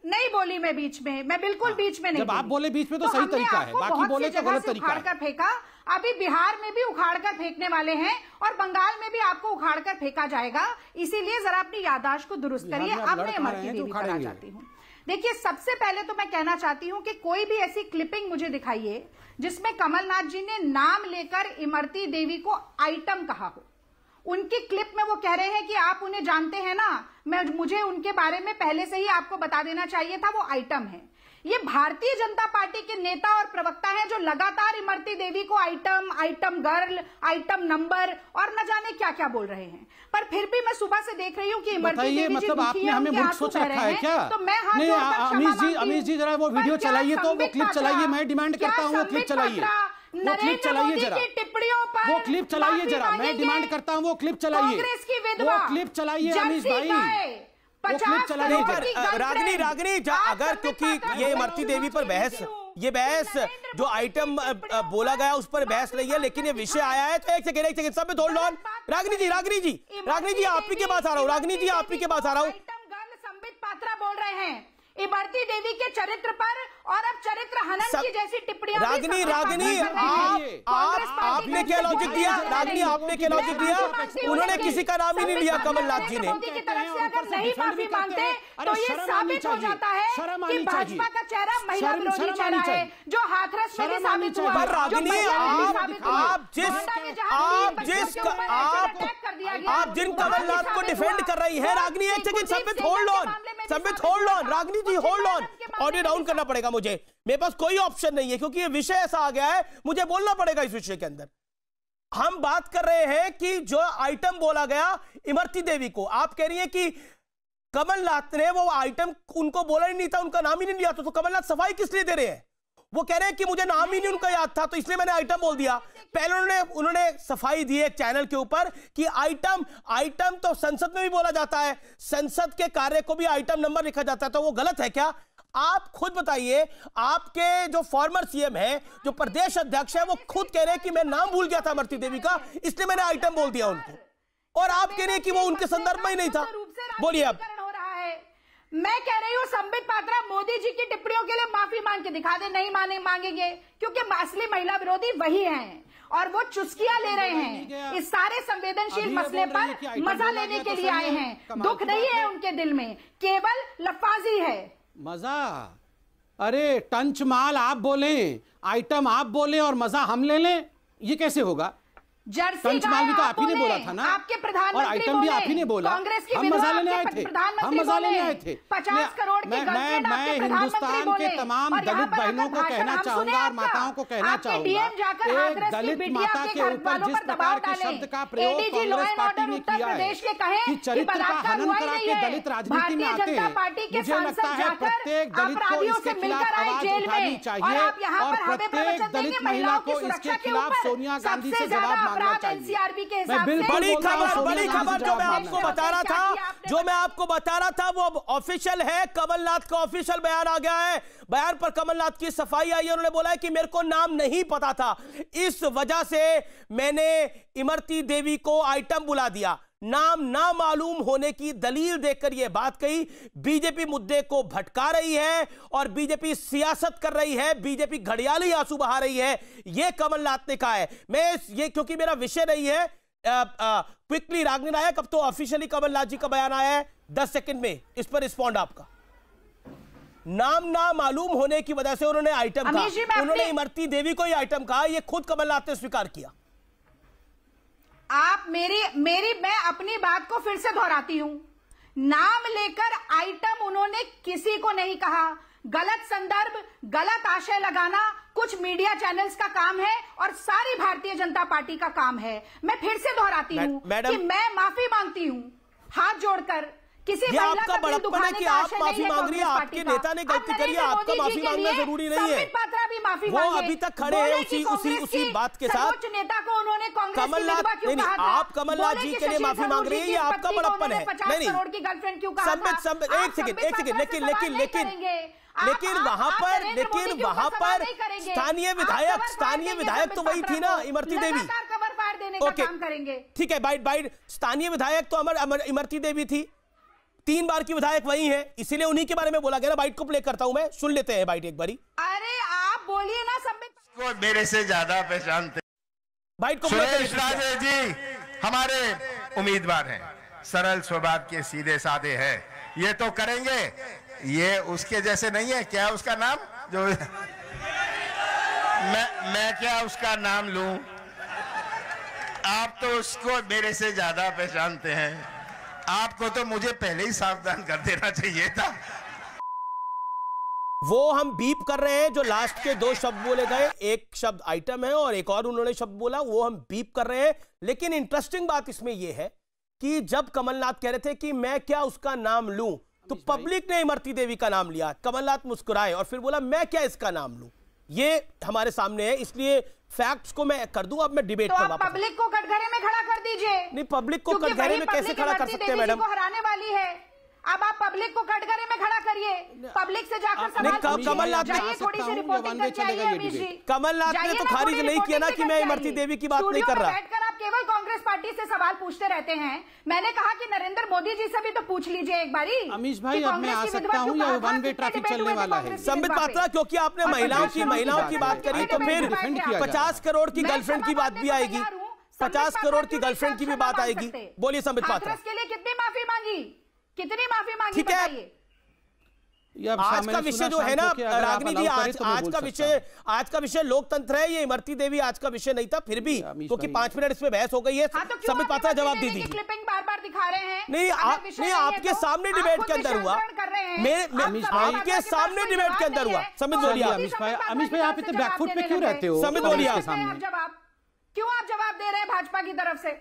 नहीं बोली मैं बीच में, मैं बिल्कुल बीच में नहीं। जब आप बोले बीच में तो सही तरीका है, बाकी बोले तो गलत तरीका है। उखाड़ कर फेंका, अभी बिहार में भी उखाड़ कर फेंकने वाले हैं, और बंगाल में भी आपको उखाड़ कर फेंका जाएगा। इसीलिए जरा अपनी याददाश्त को दुरुस्त करिए। अब मैं इमरती देवी पर आ जाती हूँ। देखिए, सबसे पहले तो मैं कहना चाहती हूँ कि कोई भी ऐसी क्लिपिंग मुझे दिखाइए जिसमें कमलनाथ जी ने नाम लेकर इमरती देवी को आइटम कहा हो। उनकी क्लिप में वो कह रहे हैं कि आप उन्हें जानते हैं ना, मुझे उनके बारे में पहले से ही आपको बता देना चाहिए था, वो आइटम है। ये भारतीय जनता पार्टी के नेता और प्रवक्ता हैं जो लगातार इमरती देवी को आइटम गर्ल, आइटम नंबर और न जाने क्या क्या बोल रहे हैं। पर फिर भी मैं सुबह से देख रही हूँ कि इमरती देवी मतलब आपने हमें मूर्ख सोच रखा है क्या? तो मैं अमीश जी जरा वो वीडियो चलाइए, तो वो क्लिप चलाइए। मैं डिमांड करता हूँ वो क्लिप चलाइए, वो क्लिप चलाइए जरा, टिप्पणियों पर वो क्लिप चलाइए जरा। मैं डिमांड करता हूँ वो क्लिप चलाइए, वो क्लिप चलाइए अमीश भाई। रागिनी, अगर क्योंकि ये इमरती देवी पर बहस, ये बहस जो आइटम बोला गया उस पर बहस नहीं है, लेकिन ये विषय आया है, तो एक सेकंड सब में होल्ड ऑन। रागिनी जी आप ही के पास आ रहा हूँ। रागिनी जी आप ही के पास आ रहा हूँ। संबित पात्रा बोल रहे हैं इमरती देवी के चरित्र पर और अब चरित्र हनन की जैसी टिप्पणियां रागिनी आपने क्या लॉजिक दिया? रागिनी आपने क्या लॉजिक दिया? उन्होंने किसी का नाम ही नहीं लिया कमलनाथ जी ने। मोदी की तरफ से अगर नहीं माफी मांगते तो ये साबित हो जाता है कि भाजपा का चेहरा महिला विरोधी चेहरा है, जो हाथरस में भी साबित हुआ। रागिनी आप जिन कमलनाथ को डिफेंड कर रही है, रागिनी एक second Sambit hold on, Ragini ji hold on. Audio down करना पड़ेगा मुझे, मेरे पास कोई ऑप्शन नहीं है क्योंकि ये विषय ऐसा आ गया है, मुझे बोलना पड़ेगा इस विषय के अंदर। हम बात कर रहे हैं कि जो आइटम बोला गया इमरती देवी को, आप कह रही हैं कि कमलनाथ ने वो आइटम उनको बोला ही नहीं था, उनका नाम ही नहीं लिया था, तो कमलनाथ सफाई किस लिए दे रहे हैं? वो कह रहे हैं कि मुझे नाम ही नहीं उनका याद था तो इसलिए मैंने आइटम बोल दिया। पहले उन्होंने सफाई दी एक चैनल के ऊपर कि आइटम तो संसद में भी बोला जाता है, संसद के कार्य को भी आइटम नंबर लिखा जाता है, तो वो गलत है क्या? आप खुद बताइए, आपके जो फॉर्मर सीएम है, जो प्रदेश अध्यक्ष है, वो खुद कह रहे हैं कि मैं नाम भूल गया था इमरती देवी का, इसलिए मैंने आइटम बोल दिया उनको, और आप कह रहे हैं कि वो उनके संदर्भ में ही नहीं था। बोलिए अब। मैं कह रही हूँ संबित पात्रा मोदी जी की टिप्पणियों के लिए माफी मांग के दिखा दे, नहीं मांगेंगे क्योंकि असली महिला विरोधी वही हैं और वो चुस्कियां ले रहे हैं इस सारे संवेदनशील मसले पर, मजा लेने के लिए आए हैं। दुख नहीं है उनके दिल में, केवल लफाजी है। मजा? अरे टंच माल आप बोले, आइटम आप बोले और मजा हम ले लें, ये कैसे होगा? पंचमाल भी तो आप ही ने बोला था ना, आपके प्रधानमंत्री और आइटम भी आप ही ने बोला। कांग्रेस की हम मजा लेने आए थे, 50 करोड़ की गर्लफ्रेंड मैं हिंदुस्तान के तमाम दलित बहनों को कहना चाहूंगा और माताओं को कहना चाहूंगा, एक दलित माता के ऊपर जिस प्रकार के शब्द का प्रयोग कांग्रेस पार्टी ने किया है कि चरित्र का हनन करा के दलित राजनीति में आते हैं, मुझे लगता है प्रत्येक दलित को इसके खिलाफ आवाज उठानी चाहिए और प्रत्येक दलित महिला को इसके खिलाफ सोनिया गांधी से जवाब बड़ी खबर जो मैं आपको बता रहा था वो अब ऑफिशियल है। कमलनाथ का ऑफिशियल बयान आ गया है, बयान पर कमलनाथ की सफाई आई है। उन्होंने बोला है कि मेरे को नाम नहीं पता था, इस वजह से मैंने इमरती देवी को आइटम बुला दिया। नाम ना मालूम होने की दलील देकर यह बात कही। बीजेपी मुद्दे को भटका रही है और बीजेपी सियासत कर रही है, बीजेपी घड़ियाली आंसू बहा रही है, यह कमलनाथ ने कहा है। मैं ये क्योंकि मेरा विषय नहीं है, क्विकली रागिनी नायक, अब तो ऑफिशियली कमलनाथ जी का बयान आया है, 10 सेकंड में इस पर रिस्पॉन्ड आपका। नाम ना मालूम होने की वजह से उन्होंने आइटम कहा, उन्होंने इमरती देवी को ही आइटम कहा, यह खुद कमलनाथ ने स्वीकार किया। आप मैं अपनी बात को फिर से दोहराती हूं, नाम लेकर आइटम उन्होंने किसी को नहीं कहा। गलत संदर्भ, गलत आशय लगाना कुछ मीडिया चैनल्स का काम है और सारी भारतीय जनता पार्टी का काम है। मैं फिर से दोहराती हूं कि मैं माफी मांगती हूं हाथ जोड़कर, किसी महिला का दिल दुखाने का आशय नहीं है मांग रही है। आपके नेता ने गलती करी है, आपका माफी मांगना जरूरी नहीं है। पात्रा भी माफी वो अभी तक खड़े हैं उसी बात के साथ। नेता को उन्होंने कमलनाथ आप कमलनाथ जी के लिए माफी मांग रही है, ये आपका बड़प्पन है। 50 करोड़ की गर्लफ्रेंड क्यों कहा था? एक सेकंड, लेकिन वहां पर स्थानीय विधायक तो वही थी ना, इमरती देवी। कवर फाड़ देने का काम करेंगे, ठीक है, बाइट स्थानीय विधायक तो इमरती देवी थी, 3 बार की विधायक वही है, इसीलिए उन्हीं के बारे में बोला गया ना। बाइट को प्ले करता हूं मैं, सुन लेते हैं बाइट एक बारी। अरे आप बोलिए ना, संबित मेरे से ज्यादा पहचानते बाइट को। सुरेश राजे जी हमारे उम्मीदवार हैं, सरल स्वभाव के, सीधे साधे हैं, ये तो करेंगे। ये उसके जैसे नहीं है, क्या उसका नाम जो मैं क्या उसका नाम लूं? आप तो उसको मेरे से ज्यादा पहचानते हैं, आपको तो मुझे पहले ही सावधान कर देना चाहिए था। वो हम बीप कर रहे हैं, जो लास्ट के 2 शब्द बोले गए, एक शब्द आइटम है और एक और उन्होंने शब्द बोला, वो हम बीप कर रहे हैं। लेकिन इंटरेस्टिंग बात इसमें यह है कि जब कमलनाथ कह रहे थे कि मैं क्या उसका नाम लूं, तो पब्लिक ने इमरती देवी का नाम लिया। कमलनाथ मुस्कुराए और फिर बोला मैं क्या इसका नाम लूं। ये हमारे सामने है, इसलिए फैक्ट्स को मैं कर दूं। अब मैं डिबेट तो आप पब्लिक को कटघरे में खड़ा कर दीजिए। नहीं, पब्लिक को कटघरे में कैसे खड़ा कर सकते हैं मैडम? को हराने वाली है, अब आप पब्लिक को कटघरे में खड़ा करिए, पब्लिक से जाकर सवाल कमलनाथ जाइए, थोड़ी सी रिपोर्टिंग करके आइए। कमलनाथ ने तो खारिज नहीं किया ना कि मैं इमरती देवी की बात नहीं कर रहा। बैठकर आप केवल कांग्रेस पार्टी से सवाल पूछते रहते हैं। मैंने कहा कि नरेंद्र मोदी जी से भी तो पूछ लीजिए एक बारी। अमीश भाई, अब मैं आ सकता हूं या वन वे ट्रैफिक चलने वाला है? संबित पात्रा, क्योंकि आपने महिलाओं की बात करी तो फिर 50 करोड़ की गर्लफ्रेंड की बात भी आएगी, 50 करोड़ की गर्लफ्रेंड की भी बात आएगी। बोलिए संबित पात्रा। के लिए कितनी माफी मांगी, कितनी माफी मांगी ठीक है। आज का विषय जो है ना रागिनी जी, आज का विषय लोकतंत्र है। ये इमरती देवी आज का विषय नहीं था, फिर भी क्योंकि 5 मिनट इसमें बहस हो गई है। संबित पात्रा जवाब दे दीजिए। क्लिपिंग बार-बार दिखा रहे हैं। नहीं, आपके सामने डिबेट के अंदर हुआ, आपके सामने डिबेट के अंदर हुआ। संबित बोलिए। अमीश भाई, आप इतने बैकफुट पे क्यों रहते हो? संबित बोलिए। क्यों आप जवाब दे रहे हैं भाजपा की तरफ से?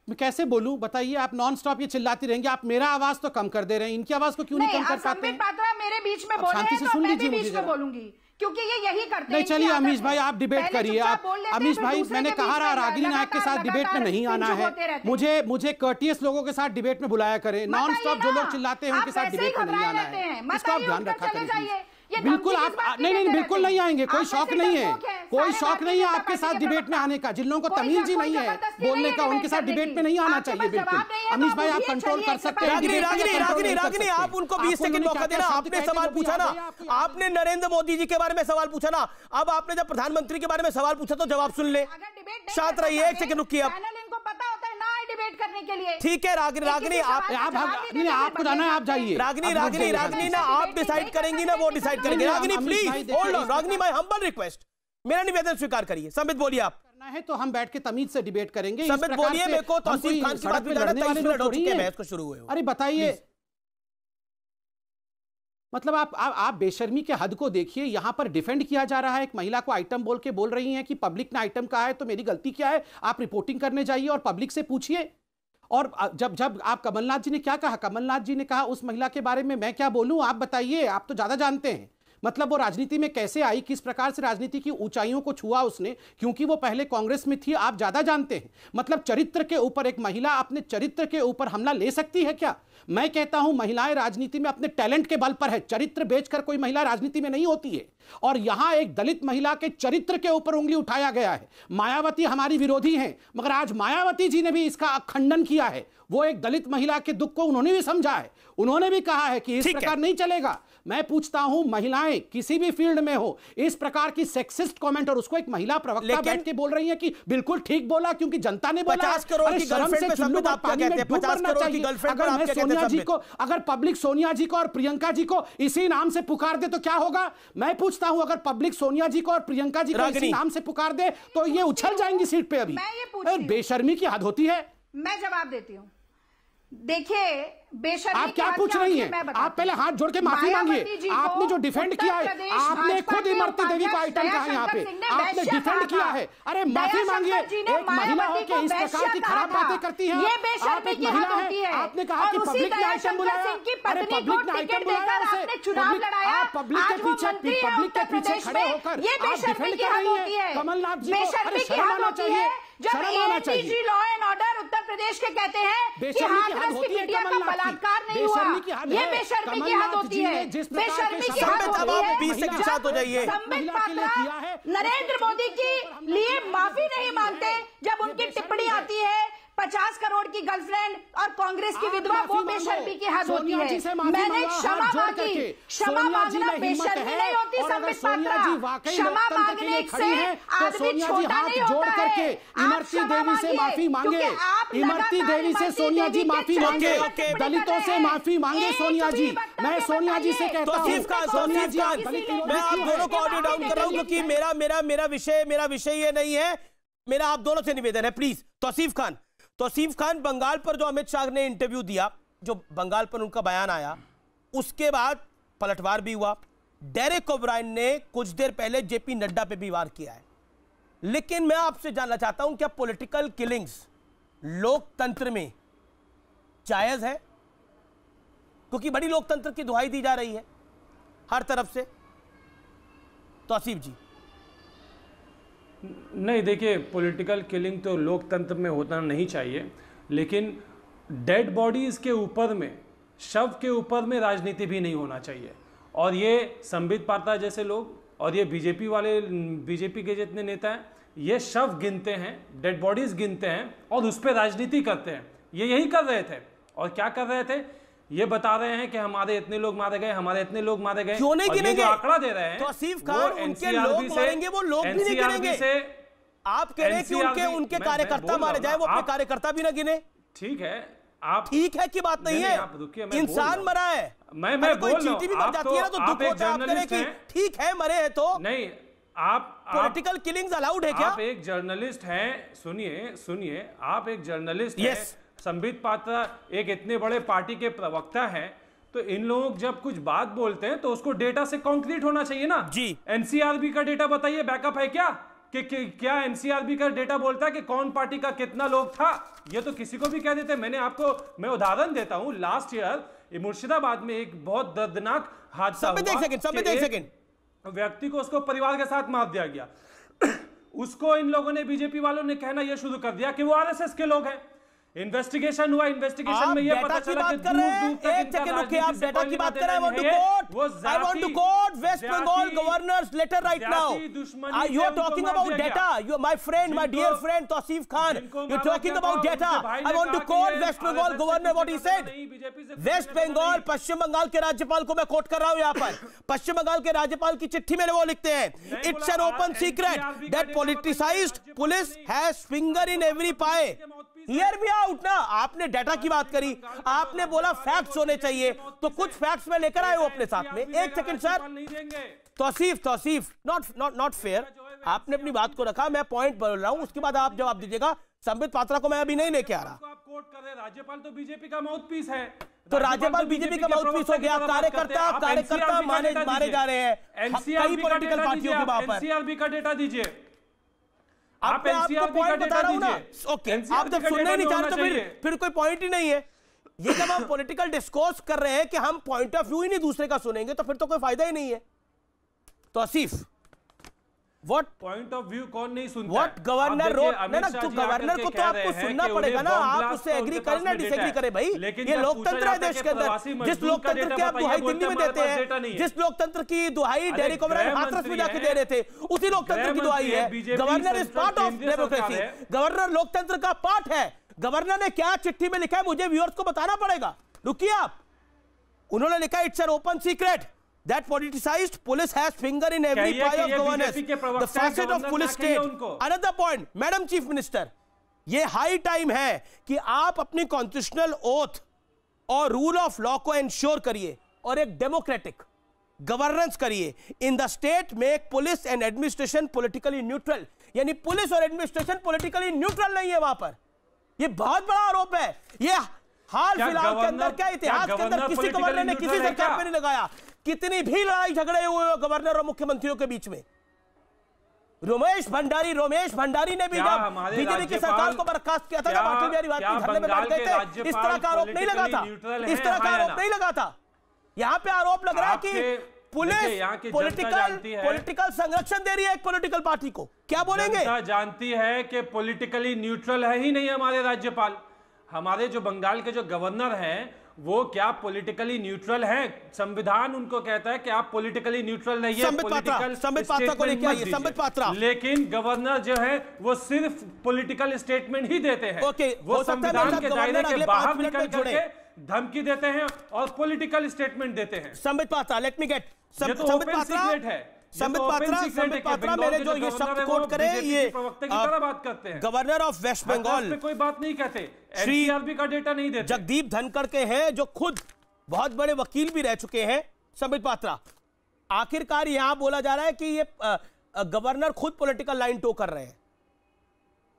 मैं कैसे बोलूं बताइए? आप नॉन स्टॉप ये चिल्लाती रहेंगे। आप मेरा आवाज तो कम कर दे रहे हैं, इनकी आवाज को क्यों नहीं कम कर पाते? संबित पात्रा मेरे बीच में बोल रहे हैं तो मैं भी बीच में बोलूंगी, क्योंकि ये यही करते हैं। नहीं, चलिए अमीश भाई, आप डिबेट करिए। आप अमीश भाई, मैंने कहा रहा रागिनी नायक के साथ डिबेट में नहीं आना है। मुझे कर्टियस लोगों के साथ डिबेट में बुलाया करें। नॉन स्टॉप जो लोग चिल्लाते हैं उनके साथ डिबेट में नहीं आना है, इसका आप ध्यान रखा करें। बिल्कुल आप नहीं, बिल्कुल नहीं आएंगे। कोई शौक नहीं है, कोई शौक नहीं है आपके साथ डिबेट में आने का। जिन लोगों को तमीज ही नहीं है बोलने का, उनके साथ डिबेट में नहीं आना चाहिए। बिल्कुल अमीश भाई, आप कंट्रोल कर सकते हैं। रागिनी, आप उनको 20 सेकंड मौका देना। आपने सवाल पूछा ना, आपने नरेंद्र मोदी जी के बारे में सवाल पूछा ना। अब आपने जब प्रधानमंत्री के बारे में सवाल पूछा तो जवाब सुन ले। शांत रहिए, 1 सेकंड रुकिए। आप इनको पता होता है ना डिबेट करने के लिए। ठीक है रागिनी, आपको जाना है, आप जाइए। रागिनी ना आप डिसाइड करेंगी ना वो डिसाइड करेंगे। Ragini please hold on. Ragini, my humble request, मेरा निवेदन स्वीकार करिए। संबित बोलिए। आप करना है तो हम बैठ के तमीज से डिबेट करेंगे। संबित बोलिए। मेरे को तौसीफ खान की बात पे लड़ने वाले लोग हो चुके हैं, बहस को शुरू हुए। अरे बताइए, मतलब आप बेशर्मी के हद को देखिए। यहां पर डिफेंड किया जा रहा है, एक महिला को आइटम बोल के बोल रही हैं कि पब्लिक ने आइटम कहा है तो मेरी गलती क्या है? आप रिपोर्टिंग करने जाइए और पब्लिक से पूछिए। और जब आप कमलनाथ जी ने क्या कहा? कमलनाथ जी ने कहा उस महिला के बारे में मैं क्या बोलूं? आप बताइए, आप तो ज्यादा जानते हैं। मतलब वो राजनीति में कैसे आई, किस प्रकार से राजनीति की ऊंचाइयों को छुआ उसने, क्योंकि वो पहले कांग्रेस में थी, आप ज्यादा जानते हैं। मतलब चरित्र के ऊपर एक महिला अपने चरित्र के ऊपर हमला ले सकती है क्या? मैं कहता हूं महिलाएं राजनीति में अपने टैलेंट के बल पर है, चरित्र बेचकर कोई महिला राजनीति में नहीं होती है। और यहां एक दलित महिला के चरित्र के ऊपर उंगली उठाया गया है। मायावती हमारी विरोधी हैं, मगर आज मायावती जी ने भी इसका खंडन किया है। वो एक दलित महिला के दुख को उन्होंने भी समझा है, उन्होंने भी कहा है कि इस प्रकार नहीं चलेगा। मैं पूछता हूं, महिलाएं किसी भी फील्ड में हो, इस प्रकार की सेक्सिस्ट कमेंट, और उसको एक महिला प्रवक्ता बैठ के बोल रही है कि बिल्कुल ठीक बोला क्योंकि जनता ने बोला। 50 करोड़ की गर्लफ्रेंड पे संबित आप क्या कहते हैं? 50 करोड़ की गर्लफ्रेंड पर आप क्या कहते हैं? अगर पब्लिक सोनिया जी को और प्रियंका जी को इसी नाम से पुकार दे तो क्या होगा? मैं पूछता हूं, अगर पब्लिक सोनिया जी को और प्रियंका जी को इसी नाम से पुकार दे तो ये उछल जाएंगी सीट पे। अभी बेशर्मी की हद होती है। मैं जवाब देती हूँ। देखिए, बेशर्मी आप क्या पूछ रही हैं? आप पहले हाथ जोड़ के माफी मांगिए। आपने जो डिफेंड किया है, आपने खुद इमरती देवी को आइटम कहा है यहाँ पे, आपने डिफेंड किया है। अरे माफी मांगिए। एक महिला हो के इस प्रकार की खराब बातें करती हैं। आप एक महिला है, आपने कहा कि पब्लिक ने आइटम बुलाया। अरे पब्लिक ने आइटम बुलाया उसे, आप पब्लिक के पीछे खड़े होकर आप डिफेंड कर रही हैं कमलनाथ जी को। अरे शर्म आना चाहिए, जब ADG law and order Uttar Pradesh के कहते हैं कि हाथरस की बिटिया का बलात्कार नहीं हुआ, ये बेशर्मी की हद होती है। बेशर्मी की हद होती है। 20 सेकंड साथ हो जाइए। संबित पात्रा नरेंद्र मोदी के लिए माफी नहीं मांगते जब उनकी टिप्पणी आती है 50 करोड़ की गर्लफ्रेंड और कांग्रेस की विधवा, वो बेशर्मी की हद होती है। मैंने क्षमा मांगी। क्षमा मांगना बेशर्मी नहीं होती संबित पात्रा। क्षमा मांगने से आदमी छोटा नहीं होता है। इमरती देवी से माफी मांगे, इमरती देवी से सोनिया जी माफी मांगे, दलितों से माफी मांगे सोनिया जी। मैं सोनिया जी से कहता हूं, सोनिया जी, मैं आप दोनों को ऑडियो डाउन कर रहा हूं क्योंकि मेरा विषय ये नहीं है। मेरा आप दोनों से निवेदन है, प्लीज। तौसीफ खान, बंगाल पर जो अमित शाह ने इंटरव्यू दिया, जो बंगाल पर उनका बयान आया, उसके बाद पलटवार भी हुआ। डेरेक ओब्रायन ने कुछ देर पहले जेपी नड्डा पे भी वार किया है। लेकिन मैं आपसे जानना चाहता हूं, क्या पॉलिटिकल किलिंग्स लोकतंत्र में जायज है? क्योंकि बड़ी लोकतंत्र की दुहाई दी जा रही है हर तरफ से। तौसीफ जी। नहीं, देखिए, पॉलिटिकल किलिंग तो लोकतंत्र में होना नहीं चाहिए, लेकिन डेड बॉडीज के ऊपर में, शव के ऊपर में राजनीति भी नहीं होना चाहिए। और ये संबित पात्रा जैसे लोग और ये बीजेपी के जितने नेता हैं ये शव गिनते हैं, डेड बॉडीज गिनते हैं और उस पर राजनीति करते हैं। ये यही कर रहे थे। और क्या कर रहे थे? ये बता रहे हैं कि हमारे इतने लोग मारे गए, हमारे इतने लोग मारे गए। क्यों नहीं गिनेंगे? आंकड़ा दे रहे हैं तो आसिफ खान उनके लोग मारेंगे, वो लोग भी नहीं गिनेंगे। आप कह रहे हैं कि उनके कार्यकर्ता मारे जाए, वो अपने कार्यकर्ता भी ना गिने। ठीक है, आप ठीक है की बात नहीं है, इंसान मरा है। मैं कोई चींटी भी मर जाती है ना तो दुख होता है। आप कह रहे हैं कि ठीक है मरे हैं तो नहीं, आप पॉलिटिकल किलिंग्स अलाउड है क्या? आप एक जर्नलिस्ट हैं, सुनिए, आप एक जर्नलिस्ट हैं। संबित पात्रा एक इतने बड़े पार्टी के प्रवक्ता हैं, तो इन लोग जब कुछ बात बोलते हैं तो उसको डेटा से कॉन्क्रीट होना चाहिए ना जी। एनसीआरबी का डेटा बताइए, बैकअप है क्या? कि क्या एनसीआरबी का डेटा बोलता है कि कौन पार्टी का कितना लोग था? ये तो किसी को भी कह देते। मैं उदाहरण देता हूं, लास्ट ईयर मुर्शिदाबाद में एक बहुत दर्दनाक हादसा हुआ। व्यक्ति को उसको परिवार के साथ मार दिया गया। उसको इन लोगों ने, बीजेपी वालों ने कहना यह शुरू कर दिया कि वो आरएसएस के लोग हैं। इन्वेस्टिगेशन हुआ, इन्वेस्टिगेशन में ये पता चला कि दूर-दूर तक एक सेकंड रुकिए, आप डेटा की बात कर रहे हैं। I want to quote West Bengal governor's letter right now. You are talking about data. You are my friend, my dear friend Tausif Khan. You are talking about data. I want to quote West Bengal governor what he said. West Bengal, पश्चिम बंगाल के राज्यपाल को मैं coat कर रहा हूं यहाँ पर। पश्चिम बंगाल के राज्यपाल की चिट्ठी में वो लिखते हैं, It's an open secret that politicized police has finger in every pie. Hear me out ना। आपने डाटा की बात करी, आपने बोला फैक्ट्स होने चाहिए, तो कुछ फैक्ट्स में लेकर आए हो अपने साथ में। एक second sir, Tauseef not fair. आपने अपनी बात को रखा, मैं पॉइंट बोल रहा हूं, उसके बाद आप जवाब दीजिएगा। संबित पात्रा को मैं अभी नहीं लेके आ रहा। आप कोट कर रहे, राज्यपाल तो बीजेपी का माउथपीस है, तो राज्यपाल बीजेपी का माउथपीस हो गया। कार्यकर्ता मारे जा रहे हैं कई पॉलिटिकल पार्टियों के वहां पर। एनसीआरबी का डेटा दीजिए। आप आपको पॉइंट बता रहा हूं ना। ओके, आप जब सुनना ही नहीं चाहते तो फिर कोई पॉइंट ही नहीं है। ये जब हम पॉलिटिकल डिस्कोर्स कर रहे हैं कि हम पॉइंट ऑफ व्यू ही नहीं दूसरे का सुनेंगे, तो फिर तो कोई फायदा ही नहीं है। तो Asif, what point of view कौन नहीं सुनता? व्हाट गवर्नर रोड ना, तो गवर्नर को तो आपको सुनना पड़ेगा ना। आप उससे एग्री करें ना डिसएग्री करें भाई, ये लोकतंत्र है देश के अंदर। जिस लोकतंत्र की आप दुहाई दिल्ली में देते हैं, जिस लोकतंत्र की दुहाई डेरेक ओब्रायन हाथरस में जाके दे रहे थे, उसी लोकतंत्र की दुहाई है। Governor is part of democracy, governor लोकतंत्र का पार्ट है। गवर्नर ने क्या चिट्ठी में लिखा है मुझे व्यूअर्स को बताना पड़ेगा। रुकिए आप, उन्होंने लिखा it's an open secret that politicized police has finger in every pie of governance, the facet of police state. Another point, Madam Chief Minister, ये हाई टाइम है कि आप अपनी कॉन्स्टिट्यूशनल ओथ और रूल ऑफ लॉ को ensure करिए और एक डेमोक्रेटिक गवर्नेंस करिए in the state. Make police and administration politically neutral, यानी पुलिस और एडमिनिस्ट्रेशन पॉलिटिकली न्यूट्रल नहीं है वहां पर। ये बहुत बड़ा आरोप है। ये हाल फिलहाल के अंदर, क्या इतिहास के अंदर किसी गवर्नर ने किसी सरकार पे नहीं लगाया। कितनी भी लड़ाई झगड़े हुए गवर्नर और मुख्यमंत्रियों के बीच में। रोमेश भंडारी ने भी जब बीजेपी की सरकार को बर्खास्त किया था, जब अटल बिहारी वाजपेयी धरने में बैठ गए थे, इस तरह का आरोप नहीं लगा था। इस तरह का आरोप नहीं लगा था। यहां पे आरोप लग रहा है कि पुलिस पॉलिटिकल संरक्षण दे रही है एक पॉलिटिकल पार्टी को। क्या बोलेंगे? जानती है कि पॉलिटिकली न्यूट्रल है ही नहीं हमारे राज्यपाल। हमारे जो बंगाल के जो गवर्नर हैं वो क्या पॉलिटिकली न्यूट्रल है? संविधान उनको कहता है कि आप पॉलिटिकली न्यूट्रल नहीं है। संबित पात्रा को लेके आइए। संबित पात्रा, लेकिन गवर्नर जो है वो सिर्फ पॉलिटिकल स्टेटमेंट ही देते हैं। ओके, वो संविधान के दायरे के बाहर निकल करके धमकी देते हैं और पॉलिटिकल स्टेटमेंट देते हैं। Sambit Patra, late me gate Sambit Patra, Sambit Patra मेरे जो ये शब्द कोट करे, ये प्रवक्ता की तरह बात करते हैं। गवर्नर ऑफ वेस्ट बंगाल कोई बात नहीं कहते, एनसीआरबी का डेटा नहीं देते। जगदीप धनखड़ के हैं जो खुद बहुत बड़े वकील भी रह चुके हैं। संबित पात्रा, आखिरकार यहां बोला जा रहा है कि ये गवर्नर खुद पॉलिटिकल लाइन टो कर रहे हैं।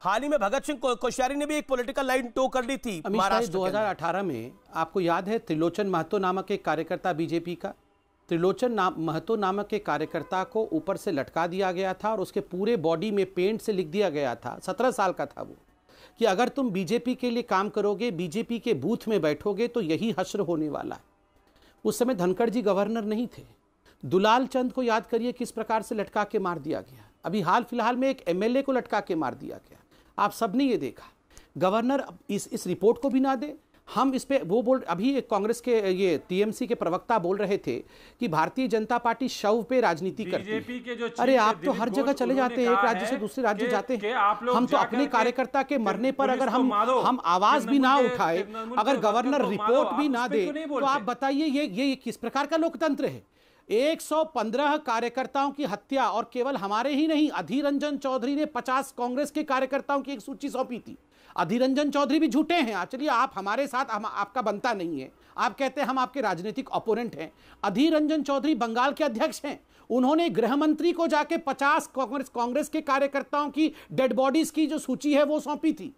हाल ही में भगत सिंह कोश्यारी ने भी एक पॉलिटिकल लाइन टो कर ली थी महाराष्ट्र 2018 में। आपको याद है त्रिलोचन महतो नामक एक कार्यकर्ता बीजेपी का, त्रिलोचन महतो नामक एक कार्यकर्ता को ऊपर से लटका दिया गया था और उसके पूरे बॉडी में पेंट से लिख दिया गया था, 17 साल का था वो, कि अगर तुम बीजेपी के लिए काम करोगे, बीजेपी के बूथ में बैठोगे तो यही हश्र होने वाला है। उस समय धनखड़ जी गवर्नर नहीं थे। दुलाल चंद को याद करिए किस प्रकार से लटका के मार दिया गया। अभी हाल फिलहाल में एक एमएलए को लटका के मार दिया गया। आप सबने ये देखा। गवर्नर इस रिपोर्ट को भी ना दे, हम इस पे वो बोल, अभी कांग्रेस के ये टीएमसी के प्रवक्ता बोल रहे थे कि भारतीय जनता पार्टी शव पे राजनीति करती है। अरे आप तो हर जगह चले जाते हैं, एक राज्य से दूसरे राज्य जाते हैं। हम तो अपने कार्यकर्ता के मरने पर अगर हम आवाज भी ना उठाए, अगर गवर्नर रिपोर्ट भी ना दे, तो आप बताइए ये किस प्रकार का लोकतंत्र है? 115 कार्यकर्ताओं की हत्या, और केवल हमारे ही नहीं, अधीर रंजन चौधरी ने 50 कांग्रेस के कार्यकर्ताओं की एक सूची सौंपी थी। अधीर रंजन चौधरी भी झूठे हैं। चलिए, आप हमारे साथ आपका बनता नहीं है, आप कहते हैं हम आपके राजनीतिक ओपोनेंट हैं। अधीर रंजन चौधरी बंगाल के अध्यक्ष हैं, उन्होंने गृह मंत्री को जाके 50 कांग्रेस के कार्यकर्ताओं की डेड बॉडीज की जो सूची है वो सौंपी थी।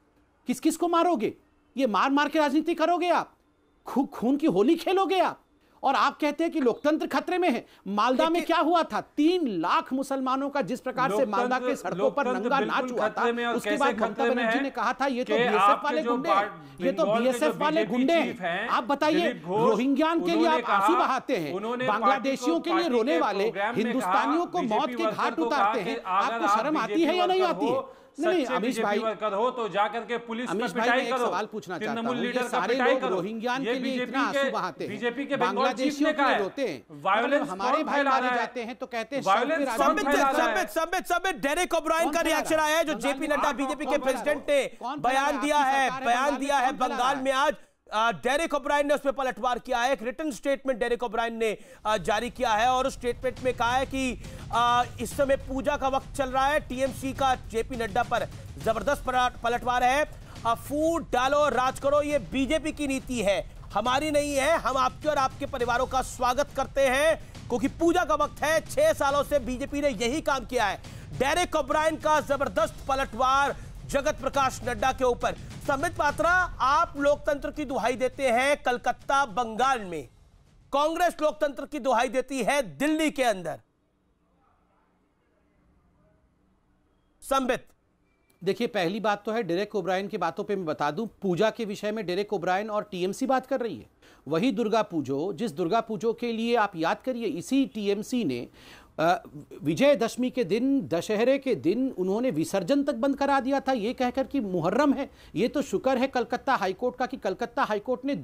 किस किस को मारोगे? ये मार मार के राजनीति करोगे आप? खून की होली खेलोगे आप? और आप कहते हैं कि लोकतंत्र खतरे में है। मालदा में क्या हुआ था? 3 लाख मुसलमानों का जिस प्रकार से मालदा के सड़कों पर नंगा नाच हुआ था, उसके बाद ममता बनर्जी ने कहा था ये तो बीएसएफ वाले गुंडे हैं, ये तो बीएसएफ वाले गुंडे हैं। आप बताइए, रोहिंग्या के लिए आप आंसू बहाते हैं, बांग्लादेशियों के लिए रोने वाले हिंदुस्तानियों को मौत के घाट उतारते हैं। आपको शर्म आती है या नहीं आती है? नहीं, अमीश भाई हो तो जाकर के पुलिस पर पिटाई करो। सवाल पूछना चाहता हूं, ये सारे लोग रोहिंग्या के लिए इतना आंसू बहाते हैं, बीजेपी के बांग्लादेशियों के लिए रोते हैं, वायलेंस हमारे भाई मारे जाते हैं तो कहते हैं संबित डेरेक ओब्रायन का रिएक्शन आया है, जो जेपी नड्डा बीजेपी के प्रेसिडेंट ने बयान दिया है बंगाल में। आज डेरेक ओब्रायन ने उसमें पलटवार किया है। एक रिटन स्टेटमेंट डेरेक ओब्रायन ने जारी किया है और उस स्टेटमेंट में कहा है कि इस समय पूजा का वक्त चल रहा है। टीएमसी का जेपी नड्डा पर जबरदस्त पलटवार है। फूट डालो राज करो, ये बीजेपी की नीति है, हमारी नहीं है। हम आपके और आपके परिवारों का स्वागत करते हैं क्योंकि पूजा का वक्त है। 6 सालों से बीजेपी ने यही काम किया है। डेरेक ओब्रायन का जबरदस्त पलटवार जगत प्रकाश नड्डा के ऊपर। संबित पात्रा, आप लोकतंत्र की दुहाई देते हैं कलकत्ता बंगाल में, कांग्रेस लोकतंत्र की दुहाई देती है दिल्ली के अंदर। संबित, देखिए, पहली बात तो है डेरेक ओब्रायन की बातों पे मैं बता दूं, पूजा के विषय में डेरेक ओब्रायन और टीएमसी बात कर रही है। वही दुर्गा पूजो, जिस दुर्गा पूजो के लिए आप याद करिए, इसी टीएमसी ने विजयदशमी के दिन, दशहरे के दिन उन्होंने विसर्जन तक बंद करा दिया था, ये कहकर कि मुहर्रम है। ये तो शुक्र है कलकत्ता हाईकोर्ट का कि कलकत्ता हाईकोर्ट ने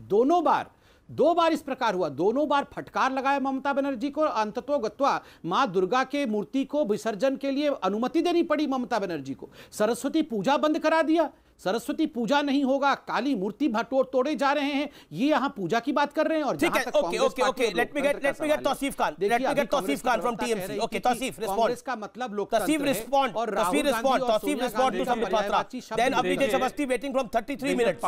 2 बार इस प्रकार हुआ, 2 बार फटकार लगाया ममता बनर्जी को। अंततोगत्वा मां दुर्गा के मूर्ति को विसर्जन के लिए अनुमति देनी पड़ी ममता बनर्जी को। सरस्वती पूजा बंद करा दिया, सरस्वती पूजा नहीं होगा, काली मूर्ति तोड़े जा रहे हैं। ये यहां पूजा की बात कर रहे हैं। और ठीक है, okay, let me get Tauseef Khan from TMC. Okay, Tauseef respond का मतलब लोग Tauseef respond to Sambit Patra, then Abhijay Awasthi waiting from 33 minutes.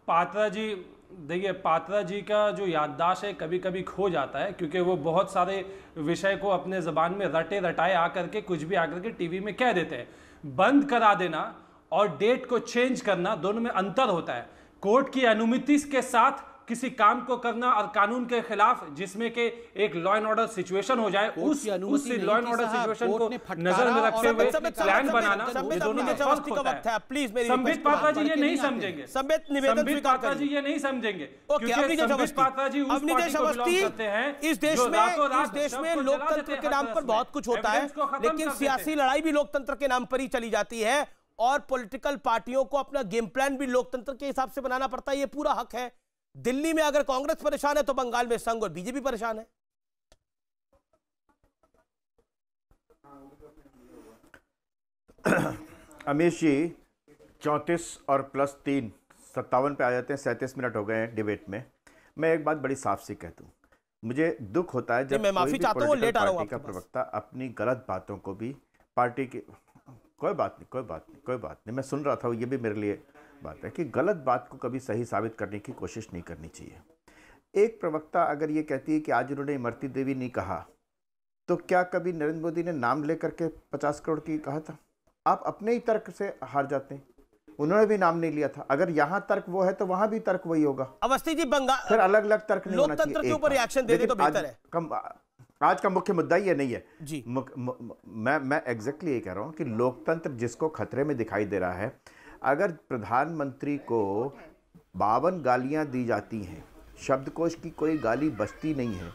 Patra ji, देखिए, पात्रा जी का जो याददाश्त है कभी कभी खो जाता है, क्योंकि वो बहुत सारे विषय को अपने जबान में रटाए आकर के कुछ भी आकर के टीवी में कह देते हैं। बंद करा देना और डेट को चेंज करना, दोनों में अंतर होता है। कोर्ट की अनुमति के साथ किसी काम को करना और कानून के खिलाफ, जिसमें के एक लॉ एंड ऑर्डर सिचुएशन हो जाए, उस लॉ एंड ऑर्डर सिचुएशन को नजर में रखते हुए प्लान बनाना, ये दोनों में फर्क होता है। प्लीज मेरी संबित पात्रा जी ये नहीं समझेंगे, संबित निवेदन स्वीकार पात्रा जी ये नहीं समझेंगे, क्योंकि संबित पात्रा जी उस पार्टी को बिलोंग करते हैं। इस देश में लोकतंत्र के नाम पर बहुत कुछ होता है, लेकिन सियासी लड़ाई भी लोकतंत्र के नाम पर ही चली जाती है और पॉलिटिकल पार्टियों को अपना गेम प्लान भी लोकतंत्र के हिसाब से बनाना पड़ता है। ये पूरा हक है। दिल्ली में अगर कांग्रेस परेशान है तो बंगाल में संघ और बीजेपी परेशान है। अमीश जी, 34 और +3 57 पे आ जाते हैं। 37 मिनट हो गए हैं डिबेट में। मैं एक बात बड़ी साफ सी कहता हूँ, मुझे दुख होता है जब कोई भी पॉलिटिकल पार्टी का प्रवक्ता अपनी गलत बातों को भी पार्टी की कोई बात नहीं, मैं सुन रहा था, ये भी मेरे लिए बात है कि गलत बात को कभी सही साबित करने की कोशिश नहीं करनी चाहिए। एक प्रवक्ता अगर ये कहती है कि आज उन्होंने इमरती देवी नहीं कहा, तो क्या कभी नरेंद्र मोदी ने नाम लेकर के 50 करोड़ की कहा था? आप अपने ही तर्क से हार जाते हैं। उन्होंने भी नाम नहीं लिया था। अगर यहाँ तर्क वो है तो वहां भी तर्क वही होगा। अवस्थी जी, बंगाल फिर अलग अलग तर्क नहीं होना चाहिए। लोकतंत्र के ऊपर रिएक्शन दे दे तो बेहतर है। आज का मुख्य मुद्दा ये नहीं है जी। मैं एग्जैक्टली ये कह रहा हूँ कि लोकतंत्र जिसको खतरे में दिखाई दे रहा है, अगर प्रधानमंत्री को 52 गालियां दी जाती हैं, शब्दकोश की कोई गाली बचती नहीं है,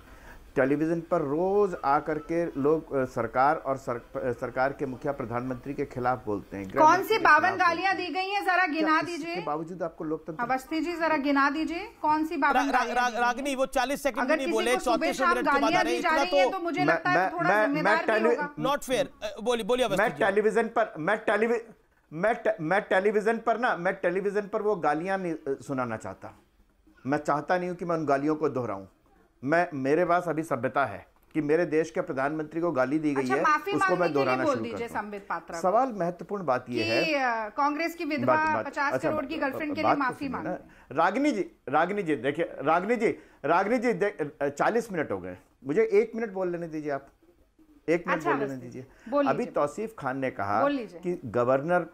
टेलीविजन पर रोज आकर के लोग सरकार और सरकार के मुखिया प्रधानमंत्री के खिलाफ बोलते हैं। कौन सी 52 गालियां दी गई हैं, जरा गिना दीजिए। इसके बावजूद आपको लोकतंत्र, अवस्थी जी जरा गिना दीजिए कौन सी 52 रागनी वो 40 सेकंड नहीं बोले, 34 मिनट के बाद आ रहे हैं, तो मुझे लगता है थोड़ा जिम्मेदार भी होगा। Not fair. बोलिए। मैं टेलीविजन पर वो गालियां नहीं सुनाना चाहता। मैं चाहता नहीं हूं कि मैं उन गालियों को दोहराऊं। मेरे पास अभी सभ्यता है कि मेरे देश के प्रधानमंत्री को गाली दी गई है, उसको मैं दोहराना शुरू करता हूं। सवाल महत्वपूर्ण बात यह है, कांग्रेस की विधवा 50 करोड़ की गर्लफ्रेंड के लिए माफी मांगे। रागिनी जी देखिए, रागिनी जी 40 मिनट हो गए, मुझे 1 मिनट बोल लेने दीजिए। आप 1 मिनट बोल लेने दीजिए। अभी तौसीफ खान ने कहा कि गवर्नर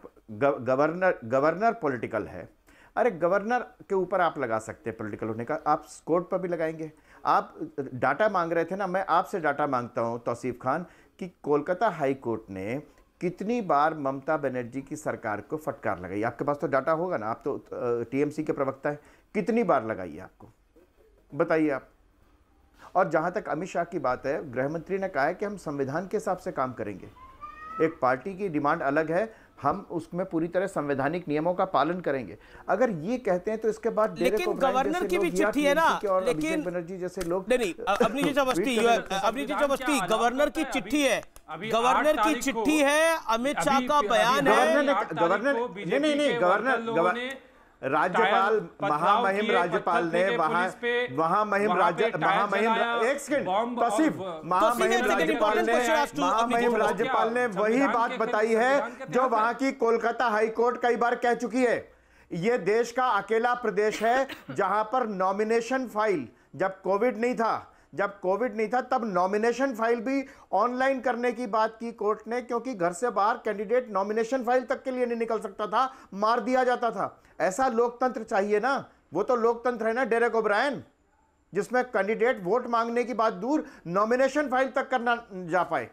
पॉलिटिकल है। अरे गवर्नर के ऊपर आप लगा सकते हैं पॉलिटिकल होने का, आप कोर्ट पर भी लगाएंगे। आप डाटा मांग रहे थे ना, मैं आपसे डाटा मांगता हूं तौसीफ खान कि कोलकाता हाई कोर्ट ने कितनी बार ममता बनर्जी की सरकार को फटकार लगाई। आपके पास तो डाटा होगा ना, आप तो टीएमसी के प्रवक्ता है, कितनी बार लगाई आपको बताइए आप। और जहां तक अमित शाह की बात है, गृह मंत्री ने कहा है कि हम संविधान के हिसाब से काम करेंगे। एक पार्टी की डिमांड अलग है, हम उसमें पूरी तरह संवैधानिक नियमों का पालन करेंगे। अगर ये कहते हैं तो इसके बाद लेकिन गवर्नर की भी चिट्ठी है ना, लेकिन बनर्जी जैसे लोग नहीं, अपनी जी अवस्थी गवर्नर की चिट्ठी है, गवर्नर की चिट्ठी है, अमित शाह का बयान है। गवर्नर राज्यपाल महामहिम राज्यपाल ने महामहिम राज्यपाल ने वही बात बताई है जो वहां की कोलकाता हाई कोर्ट कई बार कह चुकी है। यह देश का अकेला प्रदेश है जहां पर नॉमिनेशन फाइल, जब कोविड नहीं था तब नॉमिनेशन फाइल भी ऑनलाइन करने की बात की कोर्ट ने, क्योंकि घर से बाहर कैंडिडेट नॉमिनेशन फाइल तक के लिए नहीं निकल सकता था, मार दिया जाता था। ऐसा लोकतंत्र चाहिए ना, वो तो लोकतंत्र है ना डेरेक ओब्रायन, जिसमें कैंडिडेट वोट मांगने की बात दूर नॉमिनेशन फाइल तक करना जा पाए।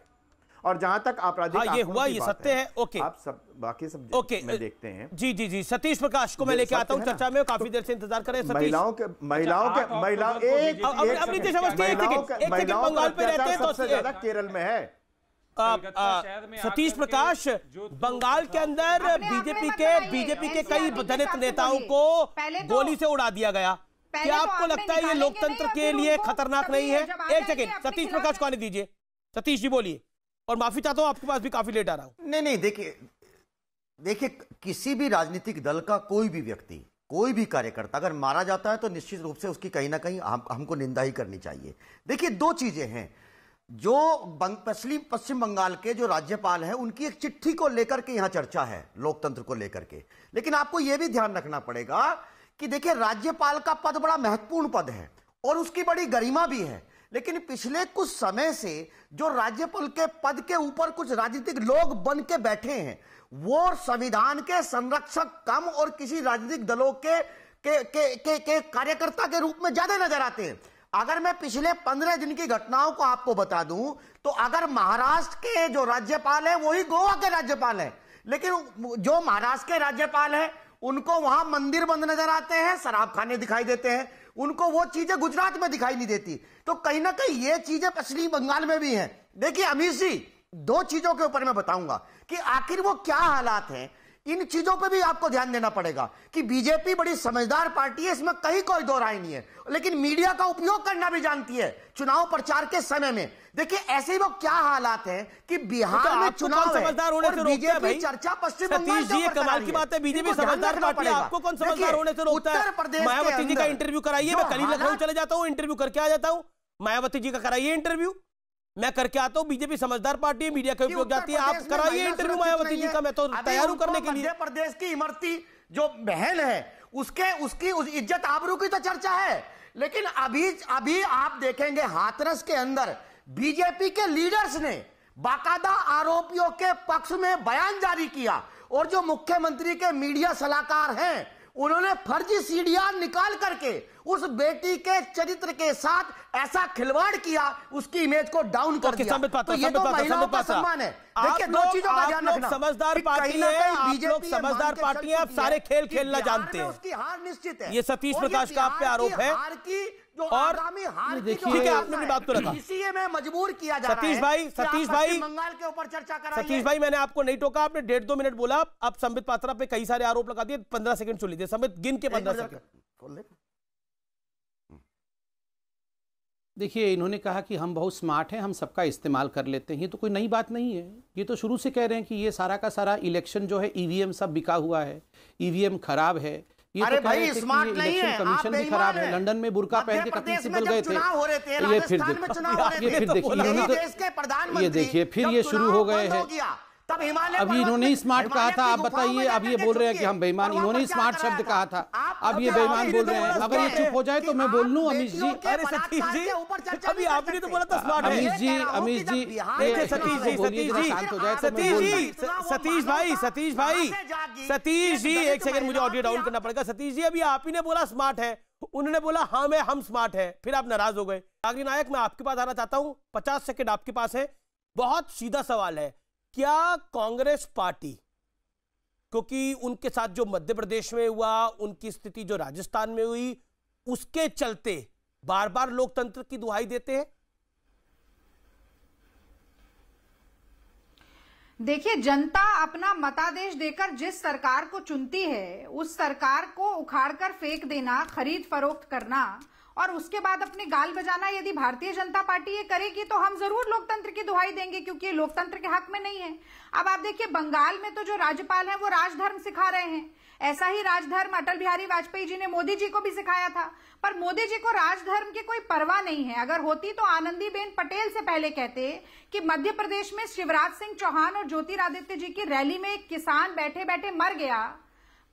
और जहां तक आपराधिक ये हुआ, ये सत्य है। ओके, आप सब बाकी सब में देखते हैं। जी सतीश प्रकाश को मैं लेके आता हूं चर्चा में, काफी देर से इंतजार कर रहे हैं। महिलाओं बंगाल पे रहते हैं तो सबसे ज्यादा केरल में है। सतीश प्रकाश, बंगाल के अंदर बीजेपी के कई दलित नेताओं को गोली से उड़ा दिया गया। क्या आपको लगता है ये लोकतंत्र के लिए खतरनाक नहीं है? एक सेकेंड, सतीश प्रकाश को आने दीजिए। सतीश जी बोलिए, और माफी चाहता हूं आपके पास भी काफी लेट आ रहा हूं। नहीं, देखिए किसी भी राजनीतिक दल का कोई भी व्यक्ति, कोई भी कार्यकर्ता अगर मारा जाता है तो निश्चित रूप से उसकी कहीं ना कहीं हमको निंदा ही करनी चाहिए। देखिए, दो चीजें हैं। जो पश्चिम बंगाल के जो राज्यपाल हैं, उनकी एक चिट्ठी को लेकर के यहां चर्चा है, लोकतंत्र को लेकर के। लेकिन आपको यह भी ध्यान रखना पड़ेगा कि देखिए, राज्यपाल का पद बड़ा महत्वपूर्ण पद है और उसकी बड़ी गरिमा भी है। लेकिन पिछले कुछ समय से जो राज्यपाल के पद के ऊपर कुछ राजनीतिक लोग बन के बैठे हैं, वो संविधान के संरक्षक कम और किसी राजनीतिक दलों के कार्यकर्ता के रूप में ज्यादा नजर आते हैं। अगर मैं पिछले 15 दिन की घटनाओं को आपको बता दूं तो अगर महाराष्ट्र के जो राज्यपाल है वही गोवा के राज्यपाल है, लेकिन जो महाराष्ट्र के राज्यपाल है उनको वहां मंदिर बंद नजर आते हैं, शराब खाने दिखाई देते हैं, उनको वो चीजें गुजरात में दिखाई नहीं देती। तो कहीं ना कहीं ये चीजें पश्चिम बंगाल में भी हैं। देखिए अमित जी, दो चीजों के ऊपर मैं बताऊंगा कि आखिर वो क्या हालात हैं। इन चीजों पे भी आपको ध्यान देना पड़ेगा कि बीजेपी बड़ी समझदार पार्टी है, इसमें कहीं कोई दो राय नहीं है, लेकिन मीडिया का उपयोग करना भी जानती है चुनाव प्रचार के समय में। देखिए ऐसे वो क्या हालात हैं कि बिहार में चुनाव समझदार होने से रोकता है भाई? चर्चा पश्चिम बंगाल जी, कमाल की बात है, बीजेपी समझदार पार्टी है, आपको कौन समझदार होने से रोकता है? मायावती जी का इंटरव्यू कराइए, मैं कल ही लखनऊ चले जाता हूँ, इंटरव्यू करके आ जाता हूँ। मायावती जी का कराइए इंटरव्यू, मैं करके आता हूँ। बीजेपी समझदार पार्टी है, मीडिया के उपयोग जाती है, आप कराइए इंटरव्यू मायावती जी का, मैं तो तैयार हूं करने के लिए। मध्य प्रदेश की इमरती जो बहन है उसकी इज्जत आबरू की तो चर्चा है, लेकिन अभी आप देखेंगे हाथरस के अंदर बीजेपी के लीडर्स ने बाकायदा आरोपियों के पक्ष में बयान जारी किया, और जो मुख्यमंत्री के मीडिया सलाहकार हैं उन्होंने फर्जी सीडीआर निकाल करके उस बेटी के चरित्र के साथ ऐसा खिलवाड़ किया, उसकी इमेज को डाउन कर दिया। तो ये तो महिलाओं का सम्मान है। देखिए, दो चीजों का ध्यान रखना। समझदार पार्टी है, आप लोग समझदार पार्टी है, आप सारे खेल खेलना जानते हैं। उसकी हार निश्चित है। ये सतीश प्रकाश का आप पे आरोप है। और हार देखिए, आपने अपनी बात को रखा, इसीलिए मैं मजबूर किया जा रहा है। सतीश भाई बंगाल के ऊपर चर्चा कराइए। सतीश भाई, मैंने आपको नहीं टोका, आपने 1.5-2 मिनट बोला। अब संबित पात्रा पे कई सारे आरोप लगा दिए। 15 सेकंड सुन लीजिए संबित, गिन के 15 सेकंड। देखिए, इन्होंने कहा कि हम बहुत स्मार्ट हैं, हम सबका इस्तेमाल कर लेते हैं। ये तो कोई नई बात नहीं है, ये तो शुरू से कह रहे हैं कि ये सारा का सारा इलेक्शन जो है ईवीएम सब बिका हुआ है, ईवीएम खराब है। ये अरे तो भाई, स्मार्ट नहीं है, कमीशन भी खराब है। लंदन में बुर्का पहन के कतई सिंबल गए थे। ये फिर देखिए, ये देखिए, फिर ये शुरू हो गए हैं। अभी इन्होंने स्मार्ट कहा था, आप बताइए। अब ये बोल रहे हैं कि हम बेईमान। इन्होंने स्मार्ट शब्द कहा था, अब ये बेईमान बोल रहे हैं। अगर ये चुप हो जाए तो मैं बोल लूं। अमीश जी, अरे सतीश जी, अभी आपने तो बोला था स्मार्ट है। अमीश जी, सतीश जी, एक सेकंड, मुझे ऑडियो डाउन करना पड़ेगा। सतीश जी, अभी आप ही ने बोला स्मार्ट है, उन्होंने बोला हम स्मार्ट है, फिर आप नाराज हो गए। रागिनी नायक, मैं आपके पास आना चाहता हूं, 50 सेकंड आपके पास है। बहुत सीधा सवाल है, क्या कांग्रेस पार्टी, क्योंकि उनके साथ जो मध्य प्रदेश में हुआ, उनकी स्थिति जो राजस्थान में हुई, उसके चलते बार बार लोकतंत्र की दुहाई देते हैं? देखिए, जनता अपना मतादेश देकर जिस सरकार को चुनती है, उस सरकार को उखाड़कर फेंक देना, खरीद फरोख्त करना और उसके बाद अपने गाल बजाना, यदि भारतीय जनता पार्टी ये करेगी तो हम जरूर लोकतंत्र की दुहाई देंगे, क्योंकि ये लोकतंत्र के हक में नहीं है। अब आप देखिए, बंगाल में तो जो राज्यपाल हैं वो राजधर्म सिखा रहे हैं। ऐसा ही राजधर्म अटल बिहारी वाजपेयी जी ने मोदी जी को भी सिखाया था, पर मोदी जी को राजधर्म की कोई परवाह नहीं है। अगर होती तो आनंदीबेन पटेल से पहले कहते कि मध्य प्रदेश में शिवराज सिंह चौहान और ज्योतिरादित्य जी की रैली में एक किसान बैठे बैठे मर गया,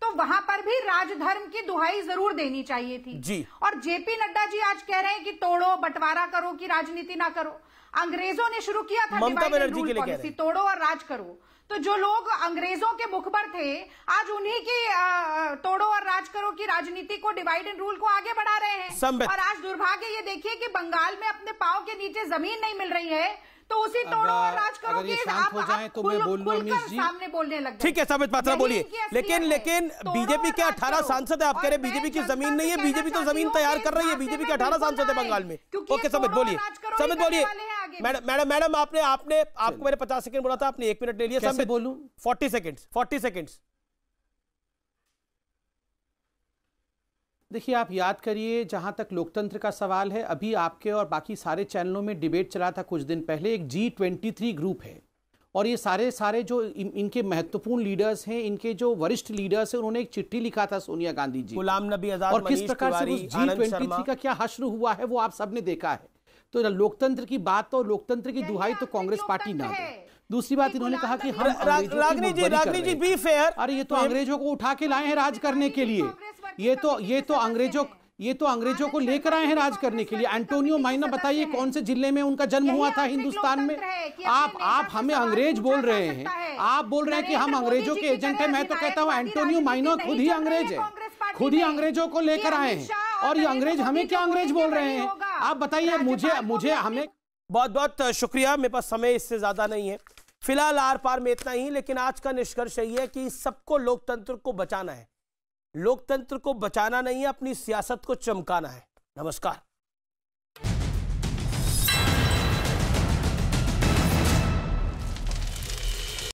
तो वहां पर भी राजधर्म की दुहाई जरूर देनी चाहिए थी जी। और जेपी नड्डा जी आज कह रहे हैं कि तोड़ो बंटवारा करो, कि राजनीति ना करो। अंग्रेजों ने शुरू किया था डिवाइड एंड रूल पॉलिसी, तोड़ो और राज करो। तो जो लोग अंग्रेजों के मुखबर थे, आज उन्हीं की तोड़ो और राज करो की राजनीति को, डिवाइड एंड रूल को आगे बढ़ा रहे हैं। और आज दुर्भाग्य ये देखिए कि बंगाल में अपने पांव के नीचे जमीन नहीं मिल रही है, तो उसी तोड़ो और राज करो की आप हो जाए तो मैं बोल लूं। अमीश जी, सामने बोलने लग गए। ठीक है, संबित पात्रा बोलिए। लेकिन बीजेपी के 18 सांसद है, आप कह रहे बीजेपी की जमीन नहीं है। बीजेपी तो जमीन तैयार कर रही है, बीजेपी के 18 सांसद है बंगाल में। ओके संबित बोलिए, संबित बोलिए। मैडम, आपको मैंने 50 सेकंड बोला था, आपने 1 मिनट ले लिया। संबित बोलूं, 40 सेकंड्स। देखिए, आप याद करिए, जहां तक लोकतंत्र का सवाल है, अभी आपके और बाकी सारे चैनलों में डिबेट चला था कुछ दिन पहले। एक G23 ग्रुप है और ये सारे जो इनके महत्वपूर्ण लीडर्स हैं, इनके जो वरिष्ठ लीडर्स हैं, उन्होंने एक चिट्ठी लिखा था सोनिया गांधी जी, गुलाम नबी आजाद, और किस प्रकार से उस G23 का क्या हश्र हुआ है वो आप सबने देखा है। तो लोकतंत्र की बात और लोकतंत्र की दुहाई तो कांग्रेस पार्टी ना दे। दूसरी बात, इन्होंने कहा कि हम रागिनी जी बी फेयर। अरे ये तो अंग्रेजों को उठा के लाए हैं राज करने के लिए। ये तो अंग्रेजों को लेकर आए हैं राज करने के लिए। एंटोनियो माइना, बताइए कौन से जिले में उनका जन्म हुआ था हिंदुस्तान में? आप हमें अंग्रेज बोल रहे हैं, आप बोल रहे हैं कि हम अंग्रेजों के एजेंट हैं। मैं तो कहता हूं एंटोनियो माइना खुद ही अंग्रेज है, खुद ही अंग्रेजों को लेकर आए हैं। और ये अंग्रेज हमें क्या अंग्रेज बोल रहे हैं? आप बताइए मुझे हमें। बहुत बहुत शुक्रिया, मेरे पास समय इससे ज्यादा नहीं है फिलहाल। आर पार में इतना ही, लेकिन आज का निष्कर्ष यही है कि सबको लोकतंत्र को बचाना है। लोकतंत्र को बचाना नहीं है, अपनी सियासत को चमकाना है। नमस्कार।